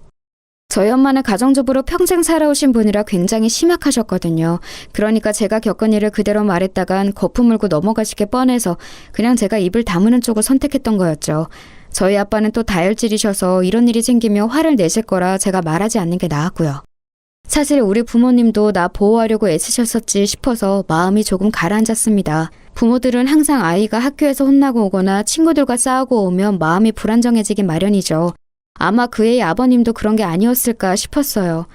저희 엄마는 가정주부로 평생 살아오신 분이라 굉장히 심약하셨거든요. 그러니까 제가 겪은 일을 그대로 말했다간 거품 물고 넘어가시게 뻔해서 그냥 제가 입을 다무는 쪽을 선택했던 거였죠. 저희 아빠는 또 다혈질이셔서 이런 일이 생기면 화를 내실 거라 제가 말하지 않는 게 나았고요. 사실 우리 부모님도 나 보호하려고 애쓰셨었지 싶어서 마음이 조금 가라앉았습니다. 부모들은 항상 아이가 학교에서 혼나고 오거나 친구들과 싸우고 오면 마음이 불안정해지기 마련이죠. 아마 그의 아버님도 그런 게 아니었을까 싶었어요.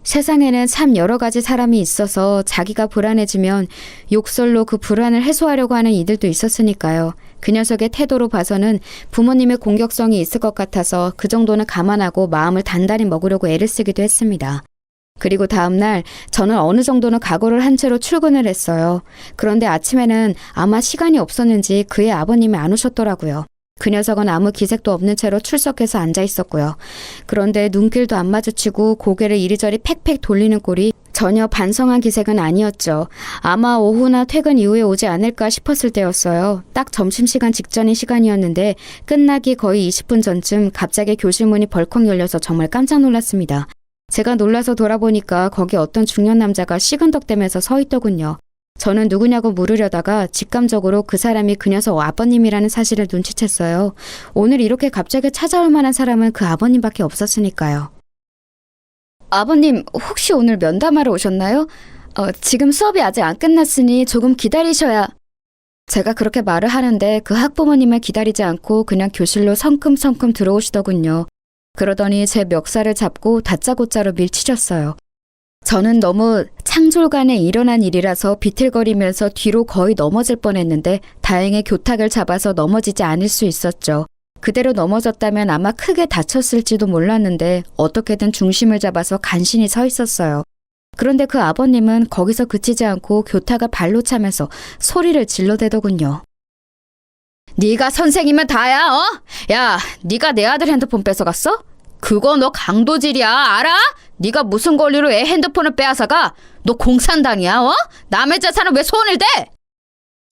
세상에는 참 여러 가지 사람이 있어서 자기가 불안해지면 욕설로 그 불안을 해소하려고 하는 이들도 있었으니까요. 그 녀석의 태도로 봐서는 부모님의 공격성이 있을 것 같아서 그 정도는 감안하고 마음을 단단히 먹으려고 애를 쓰기도 했습니다. 그리고 다음날 저는 어느 정도는 각오를 한 채로 출근을 했어요. 그런데 아침에는 아마 시간이 없었는지 그의 아버님이 안 오셨더라고요. 그 녀석은 아무 기색도 없는 채로 출석해서 앉아 있었고요. 그런데 눈길도 안 마주치고 고개를 이리저리 팩팩 돌리는 꼴이 전혀 반성한 기색은 아니었죠. 아마 오후나 퇴근 이후에 오지 않을까 싶었을 때였어요. 딱 점심시간 직전인 시간이었는데 끝나기 거의 20분 전쯤 갑자기 교실 문이 벌컥 열려서 정말 깜짝 놀랐습니다. 제가 놀라서 돌아보니까 거기 어떤 중년 남자가 식은덕대면서 서 있더군요. 저는 누구냐고 물으려다가 직감적으로 그 사람이 그 녀석 아버님이라는 사실을 눈치챘어요. 오늘 이렇게 갑자기 찾아올 만한 사람은 그 아버님밖에 없었으니까요. 아버님, 혹시 오늘 면담하러 오셨나요? 지금 수업이 아직 안 끝났으니 조금 기다리셔야. 제가 그렇게 말을 하는데 그 학부모님을 기다리지 않고 그냥 교실로 성큼성큼 들어오시더군요. 그러더니 제 멱살을 잡고 다짜고짜로 밀치셨어요. 저는 너무 창졸간에 일어난 일이라서 비틀거리면서 뒤로 거의 넘어질 뻔했는데 다행히 교탁을 잡아서 넘어지지 않을 수 있었죠. 그대로 넘어졌다면 아마 크게 다쳤을지도 몰랐는데 어떻게든 중심을 잡아서 간신히 서 있었어요. 그런데 그 아버님은 거기서 그치지 않고 교탁을 발로 차면서 소리를 질러대더군요. 네가 선생이면 다야, 어? 야, 네가 내 아들 핸드폰 뺏어갔어? 그거 너 강도질이야, 알아? 네가 무슨 권리로 애 핸드폰을 빼앗아가? 너 공산당이야, 어? 남의 재산을 왜 손을 대?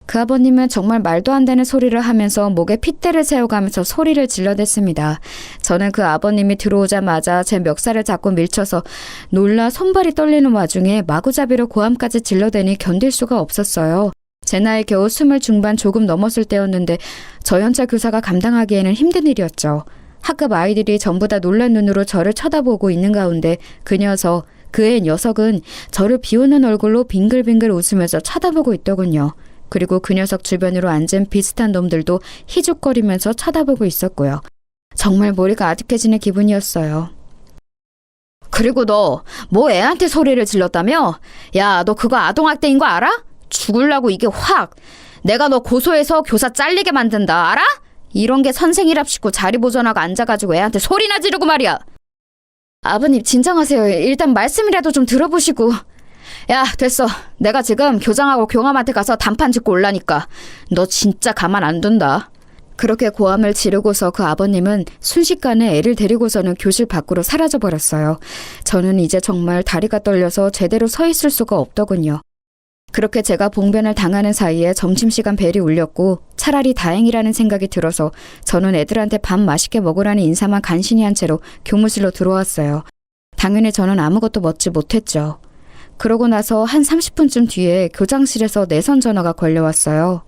그 아버님은 정말 말도 안 되는 소리를 하면서 목에 핏대를 세워가면서 소리를 질러댔습니다. 저는 그 아버님이 들어오자마자 제 멱살을 잡고 밀쳐서 놀라 손발이 떨리는 와중에 마구잡이로 고함까지 질러대니 견딜 수가 없었어요. 제 나이 겨우 20 중반 조금 넘었을 때였는데 저연차 교사가 감당하기에는 힘든 일이었죠. 학급 아이들이 전부 다 놀란 눈으로 저를 쳐다보고 있는 가운데 그 녀석, 그의 녀석은 저를 비웃는 얼굴로 빙글빙글 웃으면서 쳐다보고 있더군요. 그리고 그 녀석 주변으로 앉은 비슷한 놈들도 희죽거리면서 쳐다보고 있었고요. 정말 머리가 아득해지는 기분이었어요. 그리고 너 뭐 애한테 소리를 질렀다며? 야, 너 그거 아동학대인 거 알아? 죽을라고 이게 확. 내가 너 고소해서 교사 잘리게 만든다, 알아? 이런 게 선생이랍시고 자리 보존하고 앉아가지고 애한테 소리나 지르고 말이야. 아버님 진정하세요. 일단 말씀이라도 좀 들어보시고. 야, 됐어. 내가 지금 교장하고 교감한테 가서 단판 짓고 올라니까 너 진짜 가만 안 둔다. 그렇게 고함을 지르고서 그 아버님은 순식간에 애를 데리고서는 교실 밖으로 사라져버렸어요. 저는 이제 정말 다리가 떨려서 제대로 서 있을 수가 없더군요. 그렇게 제가 봉변을 당하는 사이에 점심시간 벨이 울렸고 차라리 다행이라는 생각이 들어서 저는 애들한테 밥 맛있게 먹으라는 인사만 간신히 한 채로 교무실로 들어왔어요. 당연히 저는 아무것도 먹지 못했죠. 그러고 나서 한 30분쯤 뒤에 교장실에서 내선 전화가 걸려왔어요.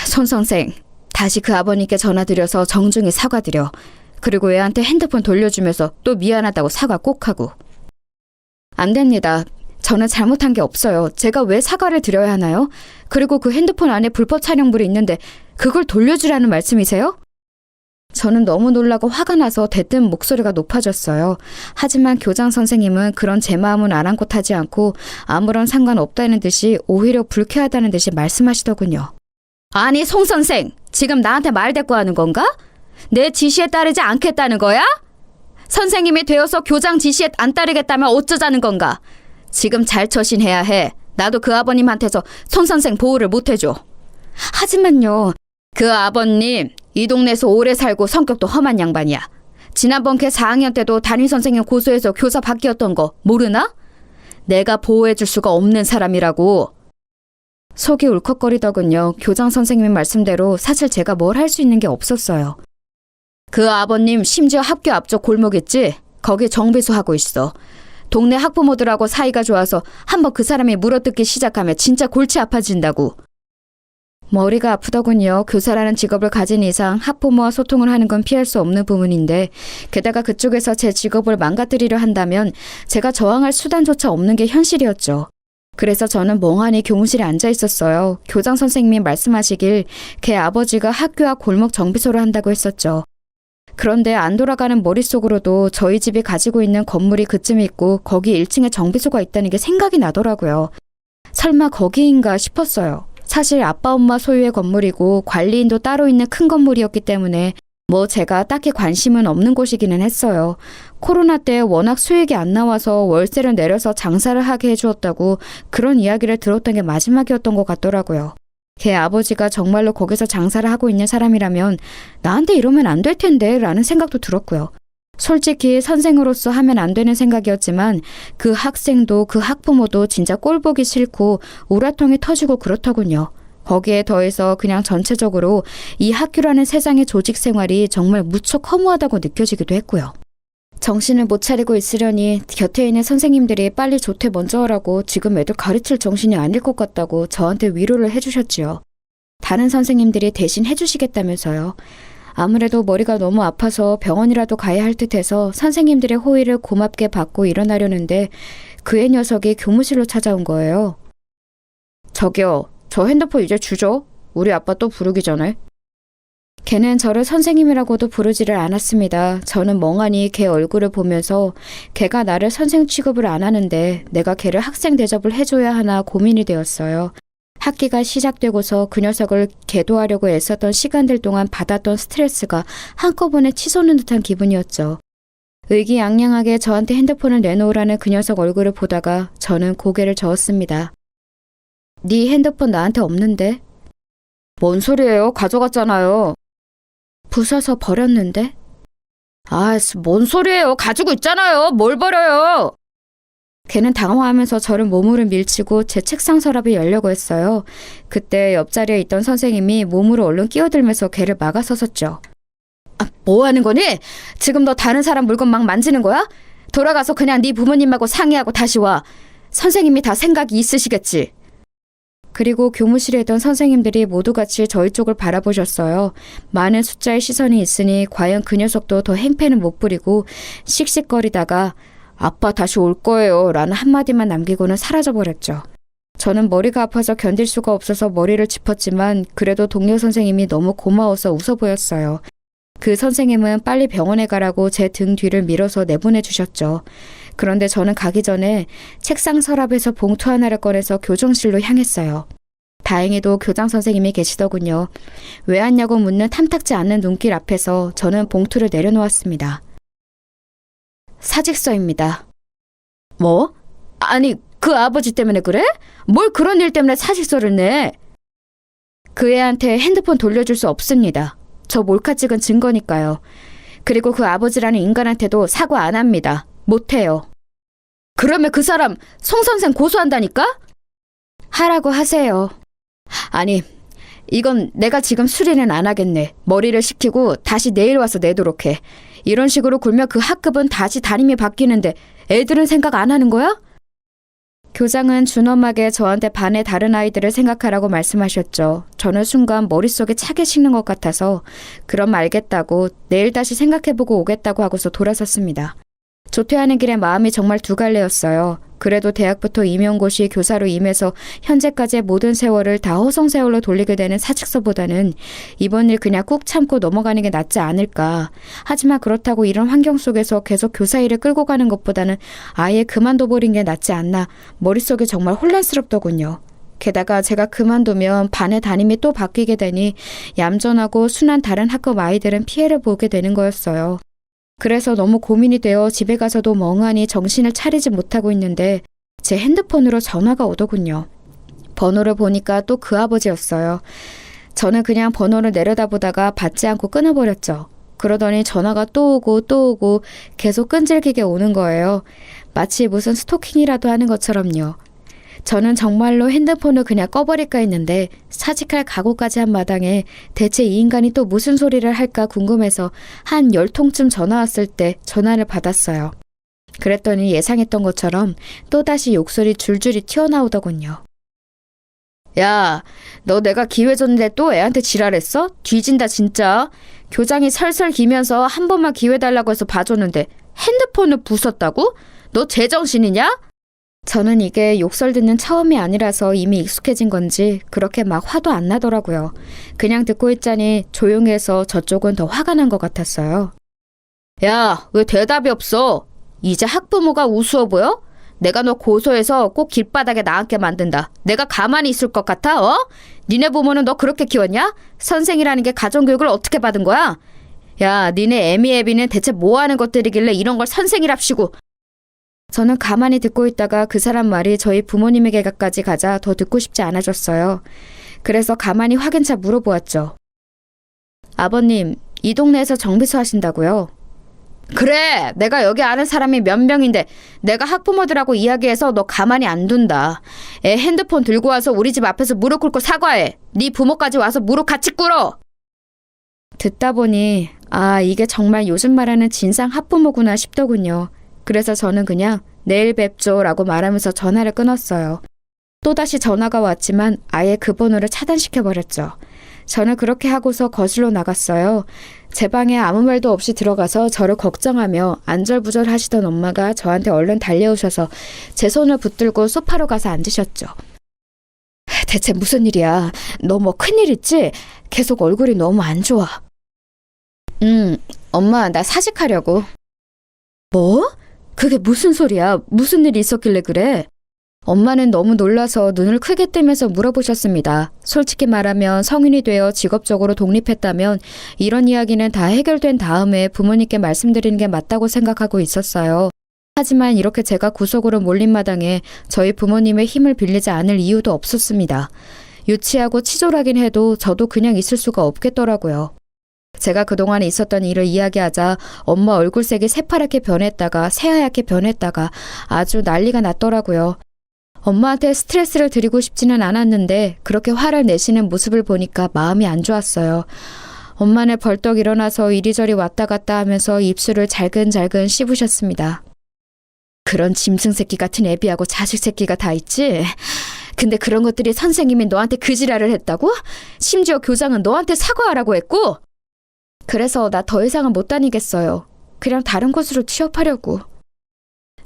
손 선생, 다시 그 아버님께 전화드려서 정중히 사과드려. 그리고 애한테 핸드폰 돌려주면서 또 미안하다고 사과 꼭 하고. 안 됩니다. 저는 잘못한 게 없어요. 제가 왜 사과를 드려야 하나요? 그리고 그 핸드폰 안에 불법 촬영물이 있는데 그걸 돌려주라는 말씀이세요? 저는 너무 놀라고 화가 나서 대뜸 목소리가 높아졌어요. 하지만 교장 선생님은 그런 제 마음은 아랑곳하지 않고 아무런 상관없다는 듯이 오히려 불쾌하다는 듯이 말씀하시더군요. 아니 송 선생, 지금 나한테 말대꾸하는 건가? 내 지시에 따르지 않겠다는 거야? 선생님이 되어서 교장 지시에 안 따르겠다면 어쩌자는 건가? 지금 잘 처신해야 해. 나도 그 아버님한테서 손 선생 보호를 못 해줘. 하지만요. 그 아버님 이 동네에서 오래 살고 성격도 험한 양반이야. 지난번 걔 4학년 때도 담임선생님 고소해서 교사 바뀌었던 거 모르나? 내가 보호해줄 수가 없는 사람이라고. 속이 울컥거리더군요. 교장 선생님의 말씀대로 사실 제가 뭘 할 수 있는 게 없었어요. 그 아버님 심지어 학교 앞쪽 골목 있지? 거기 정비소 하고 있어. 동네 학부모들하고 사이가 좋아서 한번 그 사람이 물어뜯기 시작하면 진짜 골치 아파진다고. 머리가 아프더군요. 교사라는 직업을 가진 이상 학부모와 소통을 하는 건 피할 수 없는 부분인데 게다가 그쪽에서 제 직업을 망가뜨리려 한다면 제가 저항할 수단조차 없는 게 현실이었죠. 그래서 저는 멍하니 교무실에 앉아 있었어요. 교장 선생님이 말씀하시길 걔 아버지가 학교 앞 골목 정비소를 한다고 했었죠. 그런데 안 돌아가는 머릿속으로도 저희 집이 가지고 있는 건물이 그쯤에 있고 거기 1층에 정비소가 있다는 게 생각이 나더라고요. 설마 거기인가 싶었어요. 사실 아빠 엄마 소유의 건물이고 관리인도 따로 있는 큰 건물이었기 때문에 뭐 제가 딱히 관심은 없는 곳이기는 했어요. 코로나 때 워낙 수익이 안 나와서 월세를 내려서 장사를 하게 해주었다고 그런 이야기를 들었던 게 마지막이었던 것 같더라고요. 걔 아버지가 정말로 거기서 장사를 하고 있는 사람이라면 나한테 이러면 안 될 텐데 라는 생각도 들었고요. 솔직히 선생으로서 하면 안 되는 생각이었지만 그 학생도 그 학부모도 진짜 꼴보기 싫고 우라통이 터지고 그렇더군요. 거기에 더해서 그냥 전체적으로 이 학교라는 세상의 조직 생활이 정말 무척 허무하다고 느껴지기도 했고요. 정신을 못 차리고 있으려니 곁에 있는 선생님들이 빨리 조퇴 먼저 하라고 지금 애들 가르칠 정신이 아닐 것 같다고 저한테 위로를 해주셨지요. 다른 선생님들이 대신 해주시겠다면서요. 아무래도 머리가 너무 아파서 병원이라도 가야 할 듯해서 선생님들의 호의를 고맙게 받고 일어나려는데 그의 녀석이 교무실로 찾아온 거예요. 저기요, 저 핸드폰 이제 주죠? 우리 아빠 또 부르기 전에. 걔는 저를 선생님이라고도 부르지를 않았습니다. 저는 멍하니 걔 얼굴을 보면서 걔가 나를 선생 취급을 안 하는데 내가 걔를 학생 대접을 해줘야 하나 고민이 되었어요. 학기가 시작되고서 그 녀석을 계도하려고 애썼던 시간들 동안 받았던 스트레스가 한꺼번에 치솟는 듯한 기분이었죠. 의기양양하게 저한테 핸드폰을 내놓으라는 그 녀석 얼굴을 보다가 저는 고개를 저었습니다. 네 핸드폰 나한테 없는데? 뭔 소리예요? 가져갔잖아요. 부숴서 버렸는데? 아, 뭔 소리예요? 가지고 있잖아요. 뭘 버려요? 걔는 당황하면서 저를 몸으로 밀치고 제 책상 서랍이 열려고 했어요. 그때 옆자리에 있던 선생님이 몸으로 얼른 끼어들면서 걔를 막아서섰죠. 아, 뭐 하는 거니? 지금 너 다른 사람 물건 막 만지는 거야? 돌아가서 그냥 네 부모님하고 상의하고 다시 와. 선생님이 다 생각이 있으시겠지. 그리고 교무실에 있던 선생님들이 모두 같이 저희 쪽을 바라보셨어요. 많은 숫자의 시선이 있으니 과연 그 녀석도 더 행패는 못 부리고 씩씩거리다가 아빠 다시 올 거예요 라는 한마디만 남기고는 사라져버렸죠. 저는 머리가 아파서 견딜 수가 없어서 머리를 짚었지만 그래도 동료 선생님이 너무 고마워서 웃어 보였어요. 그 선생님은 빨리 병원에 가라고 제 등 뒤를 밀어서 내보내 주셨죠. 그런데 저는 가기 전에 책상 서랍에서 봉투 하나를 꺼내서 교정실로 향했어요. 다행히도 교장 선생님이 계시더군요. 왜 왔냐고 묻는 탐탁지 않는 눈길 앞에서 저는 봉투를 내려놓았습니다. 사직서입니다. 뭐? 아니, 그 아버지 때문에 그래? 뭘 그런 일 때문에 사직서를 내? 그 애한테 핸드폰 돌려줄 수 없습니다. 저 몰카 찍은 증거니까요. 그리고 그 아버지라는 인간한테도 사과 안 합니다. 못해요. 그러면 그 사람 송 선생 고소한다니까? 하라고 하세요. 아니, 이건 내가 지금 수리는 안 하겠네. 머리를 식히고 다시 내일 와서 내도록 해. 이런 식으로 굴면 그 학급은 다시 담임이 바뀌는데 애들은 생각 안 하는 거야? 교장은 준엄하게 저한테 반의 다른 아이들을 생각하라고 말씀하셨죠. 저는 순간 머릿속에 차게 식는 것 같아서 그럼 알겠다고 내일 다시 생각해보고 오겠다고 하고서 돌아섰습니다. 조퇴하는 길에 마음이 정말 두 갈래였어요. 그래도 대학부터 임용고시 교사로 임해서 현재까지의 모든 세월을 다 허송세월로 돌리게 되는 사직서보다는 이번 일 그냥 꾹 참고 넘어가는 게 낫지 않을까. 하지만 그렇다고 이런 환경 속에서 계속 교사 일을 끌고 가는 것보다는 아예 그만둬버린 게 낫지 않나. 머릿속이 정말 혼란스럽더군요. 게다가 제가 그만두면 반의 담임이 또 바뀌게 되니 얌전하고 순한 다른 학급 아이들은 피해를 보게 되는 거였어요. 그래서 너무 고민이 되어 집에 가서도 멍하니 정신을 차리지 못하고 있는데 제 핸드폰으로 전화가 오더군요. 번호를 보니까 또 그 아버지였어요. 저는 그냥 번호를 내려다보다가 받지 않고 끊어버렸죠. 그러더니 전화가 또 오고 또 오고 계속 끈질기게 오는 거예요. 마치 무슨 스토킹이라도 하는 것처럼요. 저는 정말로 핸드폰을 그냥 꺼버릴까 했는데 사직할 각오까지 한 마당에 대체 이 인간이 또 무슨 소리를 할까 궁금해서 한 10통쯤 전화 왔을 때 전화를 받았어요. 그랬더니 예상했던 것처럼 또다시 욕설이 줄줄이 튀어나오더군요. 야, 너 내가 기회 줬는데 또 애한테 지랄했어? 뒤진다 진짜. 교장이 설설 기면서 한 번만 기회 달라고 해서 봐줬는데 핸드폰을 부쉈다고? 너 제정신이냐? 저는 이게 욕설 듣는 처음이 아니라서 이미 익숙해진 건지 그렇게 막 화도 안 나더라고요. 그냥 듣고 있자니 조용해서 저쪽은 더 화가 난 것 같았어요. 야, 왜 대답이 없어? 이제 학부모가 우스워 보여? 내가 너 고소해서 꼭 길바닥에 나앉게 만든다. 내가 가만히 있을 것 같아? 어? 니네 부모는 너 그렇게 키웠냐? 선생이라는 게 가정교육을 어떻게 받은 거야? 야, 니네 애미 애비는 대체 뭐 하는 것들이길래 이런 걸 선생이랍시고. 저는 가만히 듣고 있다가 그 사람 말이 저희 부모님에게까지 가자 더 듣고 싶지 않아졌어요. 그래서 가만히 확인차 물어보았죠. 아버님, 이 동네에서 정비소 하신다고요? 그래, 내가 여기 아는 사람이 몇 명인데 내가 학부모들하고 이야기해서 너 가만히 안 둔다. 애 핸드폰 들고 와서 우리 집 앞에서 무릎 꿇고 사과해. 네 부모까지 와서 무릎 같이 꿇어. 듣다 보니 이게 정말 요즘 말하는 진상 학부모구나 싶더군요. 그래서 저는 그냥 내일 뵙죠 라고 말하면서 전화를 끊었어요. 또다시 전화가 왔지만 아예 그 번호를 차단시켜버렸죠. 저는 그렇게 하고서 거실로 나갔어요. 제 방에 아무 말도 없이 들어가서 저를 걱정하며 안절부절 하시던 엄마가 저한테 얼른 달려오셔서 제 손을 붙들고 소파로 가서 앉으셨죠. 대체 무슨 일이야? 너 뭐 큰일 있지? 계속 얼굴이 너무 안 좋아. 엄마 나 사직하려고. 뭐? 그게 무슨 소리야? 무슨 일이 있었길래 그래? 엄마는 너무 놀라서 눈을 크게 뜨면서 물어보셨습니다. 솔직히 말하면 성인이 되어 직업적으로 독립했다면 이런 이야기는 다 해결된 다음에 부모님께 말씀드리는 게 맞다고 생각하고 있었어요. 하지만 이렇게 제가 구석으로 몰린 마당에 저희 부모님의 힘을 빌리지 않을 이유도 없었습니다. 유치하고 치졸하긴 해도 저도 그냥 있을 수가 없겠더라고요. 제가 그동안 있었던 일을 이야기하자 엄마 얼굴색이 새파랗게 변했다가 새하얗게 변했다가 아주 난리가 났더라고요. 엄마한테 스트레스를 드리고 싶지는 않았는데 그렇게 화를 내시는 모습을 보니까 마음이 안 좋았어요. 엄마는 벌떡 일어나서 이리저리 왔다 갔다 하면서 입술을 잘근잘근 씹으셨습니다. 그런 짐승 새끼 같은 애비하고 자식 새끼가 다 있지? 근데 그런 것들이 선생님이 너한테 그 지랄을 했다고? 심지어 교장은 너한테 사과하라고 했고? 그래서 나 더 이상은 못 다니겠어요. 그냥 다른 곳으로 취업하려고.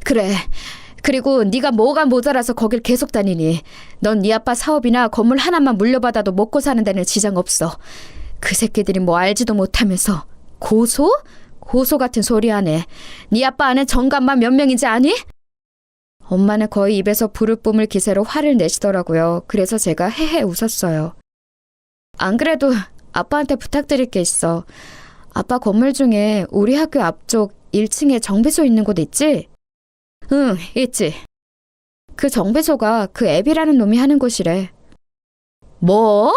그래. 그리고 네가 뭐가 모자라서 거길 계속 다니니. 넌 네 아빠 사업이나 건물 하나만 물려받아도 먹고 사는 데는 지장 없어. 그 새끼들이 뭐 알지도 못하면서. 고소? 고소 같은 소리 하네. 네 아빠 아는 정감만 몇 명인지 아니? 엄마는 거의 입에서 불을 뿜을 기세로 화를 내시더라고요. 그래서 제가 헤헤 웃었어요. 안 그래도 아빠한테 부탁드릴 게 있어. 아빠 건물 중에 우리 학교 앞쪽 1층에 정비소 있는 곳 있지? 응, 있지. 그 정비소가 그 앱이라는 놈이 하는 곳이래. 뭐?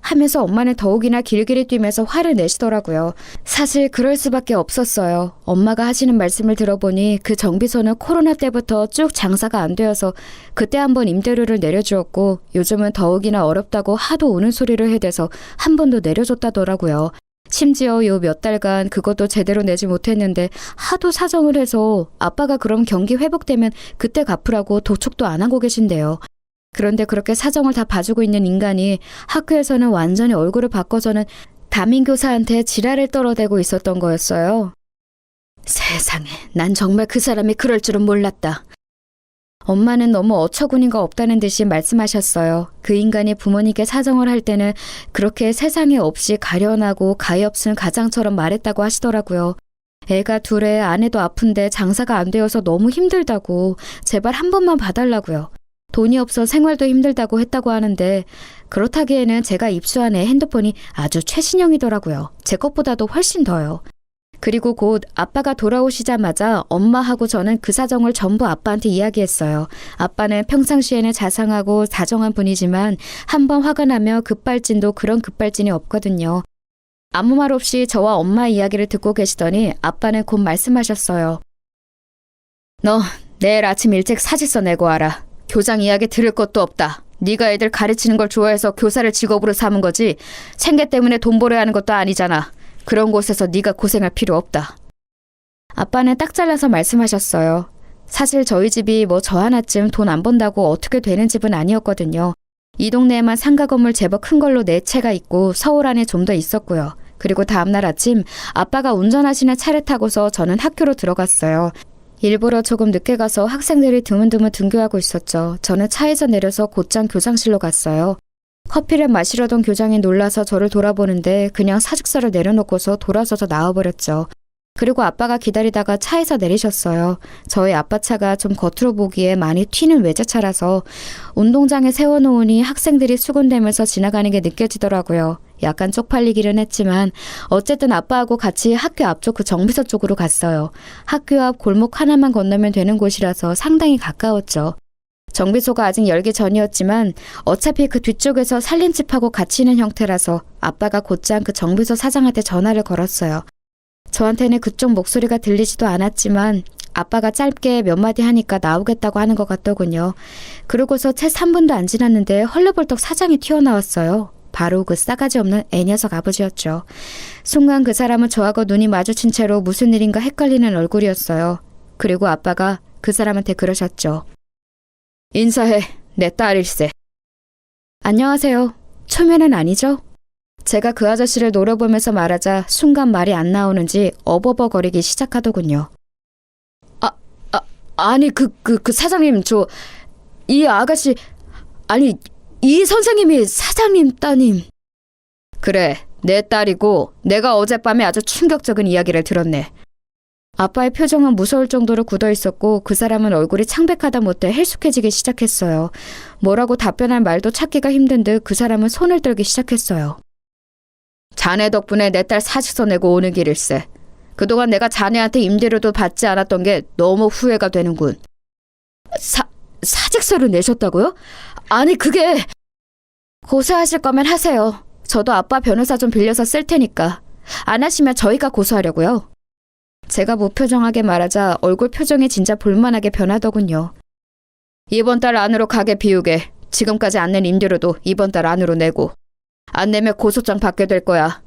하면서 엄마는 더욱이나 길길이 뛰면서 화를 내시더라고요. 사실 그럴 수밖에 없었어요. 엄마가 하시는 말씀을 들어보니 그 정비소는 코로나 때부터 쭉 장사가 안 되어서 그때 한번 임대료를 내려주었고 요즘은 더욱이나 어렵다고 하도 우는 소리를 해대서 한 번도 내려줬다더라고요. 심지어 요 몇 달간 그것도 제대로 내지 못했는데 하도 사정을 해서 아빠가 그럼 경기 회복되면 그때 갚으라고 도촉도 안 하고 계신데요. 그런데 그렇게 사정을 다 봐주고 있는 인간이 학교에서는 완전히 얼굴을 바꿔서는 담임교사한테 지랄을 떨어대고 있었던 거였어요. 세상에, 난 정말 그 사람이 그럴 줄은 몰랐다. 엄마는 너무 어처구니가 없다는 듯이 말씀하셨어요. 그 인간이 부모님께 사정을 할 때는 그렇게 세상에 없이 가련하고 가엾은 가장처럼 말했다고 하시더라고요. 애가 둘에 아내도 아픈데 장사가 안 되어서 너무 힘들다고 제발 한 번만 봐달라고요. 돈이 없어 생활도 힘들다고 했다고 하는데 그렇다기에는 제가 입수한 애 핸드폰이 아주 최신형이더라고요. 제 것보다도 훨씬 더요. 그리고 곧 아빠가 돌아오시자마자 엄마하고 저는 그 사정을 전부 아빠한테 이야기했어요. 아빠는 평상시에는 자상하고 다정한 분이지만 한번 화가 나면 급발진도 그런 급발진이 없거든요. 아무 말 없이 저와 엄마 이야기를 듣고 계시더니 아빠는 곧 말씀하셨어요. 너 내일 아침 일찍 사직서 내고 와라. 교장 이야기 들을 것도 없다. 네가 애들 가르치는 걸 좋아해서 교사를 직업으로 삼은 거지 생계 때문에 돈 벌어야 하는 것도 아니잖아. 그런 곳에서 네가 고생할 필요 없다. 아빠는 딱 잘라서 말씀하셨어요. 사실 저희 집이 뭐 저 하나쯤 돈 안 번다고 어떻게 되는 집은 아니었거든요. 이 동네에만 상가 건물 제법 큰 걸로 4채가 있고 서울 안에 좀 더 있었고요. 그리고 다음날 아침 아빠가 운전하시는 차를 타고서 저는 학교로 들어갔어요. 일부러 조금 늦게 가서 학생들이 드문드문 등교하고 있었죠. 저는 차에서 내려서 곧장 교장실로 갔어요. 커피를 마시려던 교장이 놀라서 저를 돌아보는데 그냥 사직서를 내려놓고서 돌아서서 나와버렸죠. 그리고 아빠가 기다리다가 차에서 내리셨어요. 저희 아빠 차가 좀 겉으로 보기에 많이 튀는 외제차라서 운동장에 세워놓으니 학생들이 수군대면서 지나가는 게 느껴지더라고요. 약간 쪽팔리기는 했지만 어쨌든 아빠하고 같이 학교 앞쪽 그 정비소 쪽으로 갔어요. 학교 앞 골목 하나만 건너면 되는 곳이라서 상당히 가까웠죠. 정비소가 아직 열기 전이었지만 어차피 그 뒤쪽에서 살림집하고 같이 있는 형태라서 아빠가 곧장 그 정비소 사장한테 전화를 걸었어요. 저한테는 그쪽 목소리가 들리지도 않았지만 아빠가 짧게 몇 마디 하니까 나오겠다고 하는 것 같더군요. 그러고서 채 3분도 안 지났는데 헐레벌떡 사장이 튀어나왔어요. 바로 그 싸가지 없는 애녀석 아버지였죠. 순간 그 사람은 저하고 눈이 마주친 채로 무슨 일인가 헷갈리는 얼굴이었어요. 그리고 아빠가 그 사람한테 그러셨죠. 인사해. 내 딸일세. 안녕하세요. 초면은 아니죠? 제가 그 아저씨를 노려보면서 말하자 순간 말이 안 나오는지 어버버거리기 시작하더군요. 아니 그 사장님 이 아가씨 아니 이 선생님이 사장님 따님. 그래 내 딸이고 내가 어젯밤에 아주 충격적인 이야기를 들었네. 아빠의 표정은 무서울 정도로 굳어 있었고 그 사람은 얼굴이 창백하다 못해 헬쑥해지기 시작했어요. 뭐라고 답변할 말도 찾기가 힘든 듯 그 사람은 손을 떨기 시작했어요. 자네 덕분에 내 딸 사직서 내고 오는 길일세. 그동안 내가 자네한테 임대료도 받지 않았던 게 너무 후회가 되는군. 사직서를 내셨다고요? 아니 그게... 고소하실 거면 하세요. 저도 아빠 변호사 좀 빌려서 쓸 테니까. 안 하시면 저희가 고소하려고요. 제가 무표정하게 말하자 얼굴 표정이 진짜 볼만하게 변하더군요. 이번 달 안으로 가게 비우게. 지금까지 안 낸 임대료도 이번 달 안으로 내고. 안 내면 고소장 받게 될 거야.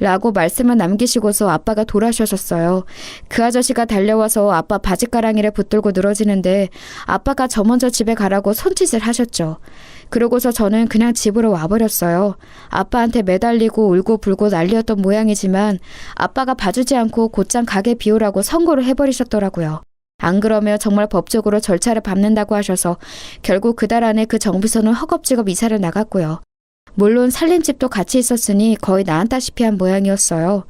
라고 말씀을 남기시고서 아빠가 돌아서셨어요. 그 아저씨가 달려와서 아빠 바지가랑이를 붙들고 늘어지는데 아빠가 저 먼저 집에 가라고 손짓을 하셨죠. 그러고서 저는 그냥 집으로 와버렸어요. 아빠한테 매달리고 울고 불고 난리였던 모양이지만 아빠가 봐주지 않고 곧장 가게 비우라고 선고를 해버리셨더라고요. 안 그러면 정말 법적으로 절차를 밟는다고 하셔서 결국 그달 안에 그 정비소는 허겁지겁 이사를 나갔고요. 물론 살림집도 같이 있었으니 거의 나앉다시피 한 모양이었어요.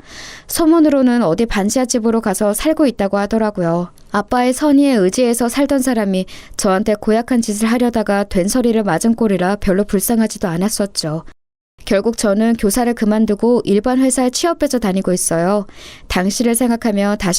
소문으로는 어디 반지하 집으로 가서 살고 있다고 하더라고요. 아빠의 선의에 의지해서 살던 사람이 저한테 고약한 짓을 하려다가 된소리를 맞은 꼴이라 별로 불쌍하지도 않았었죠. 결국 저는 교사를 그만두고 일반 회사에 취업해서 다니고 있어요. 당시를 생각하며 다시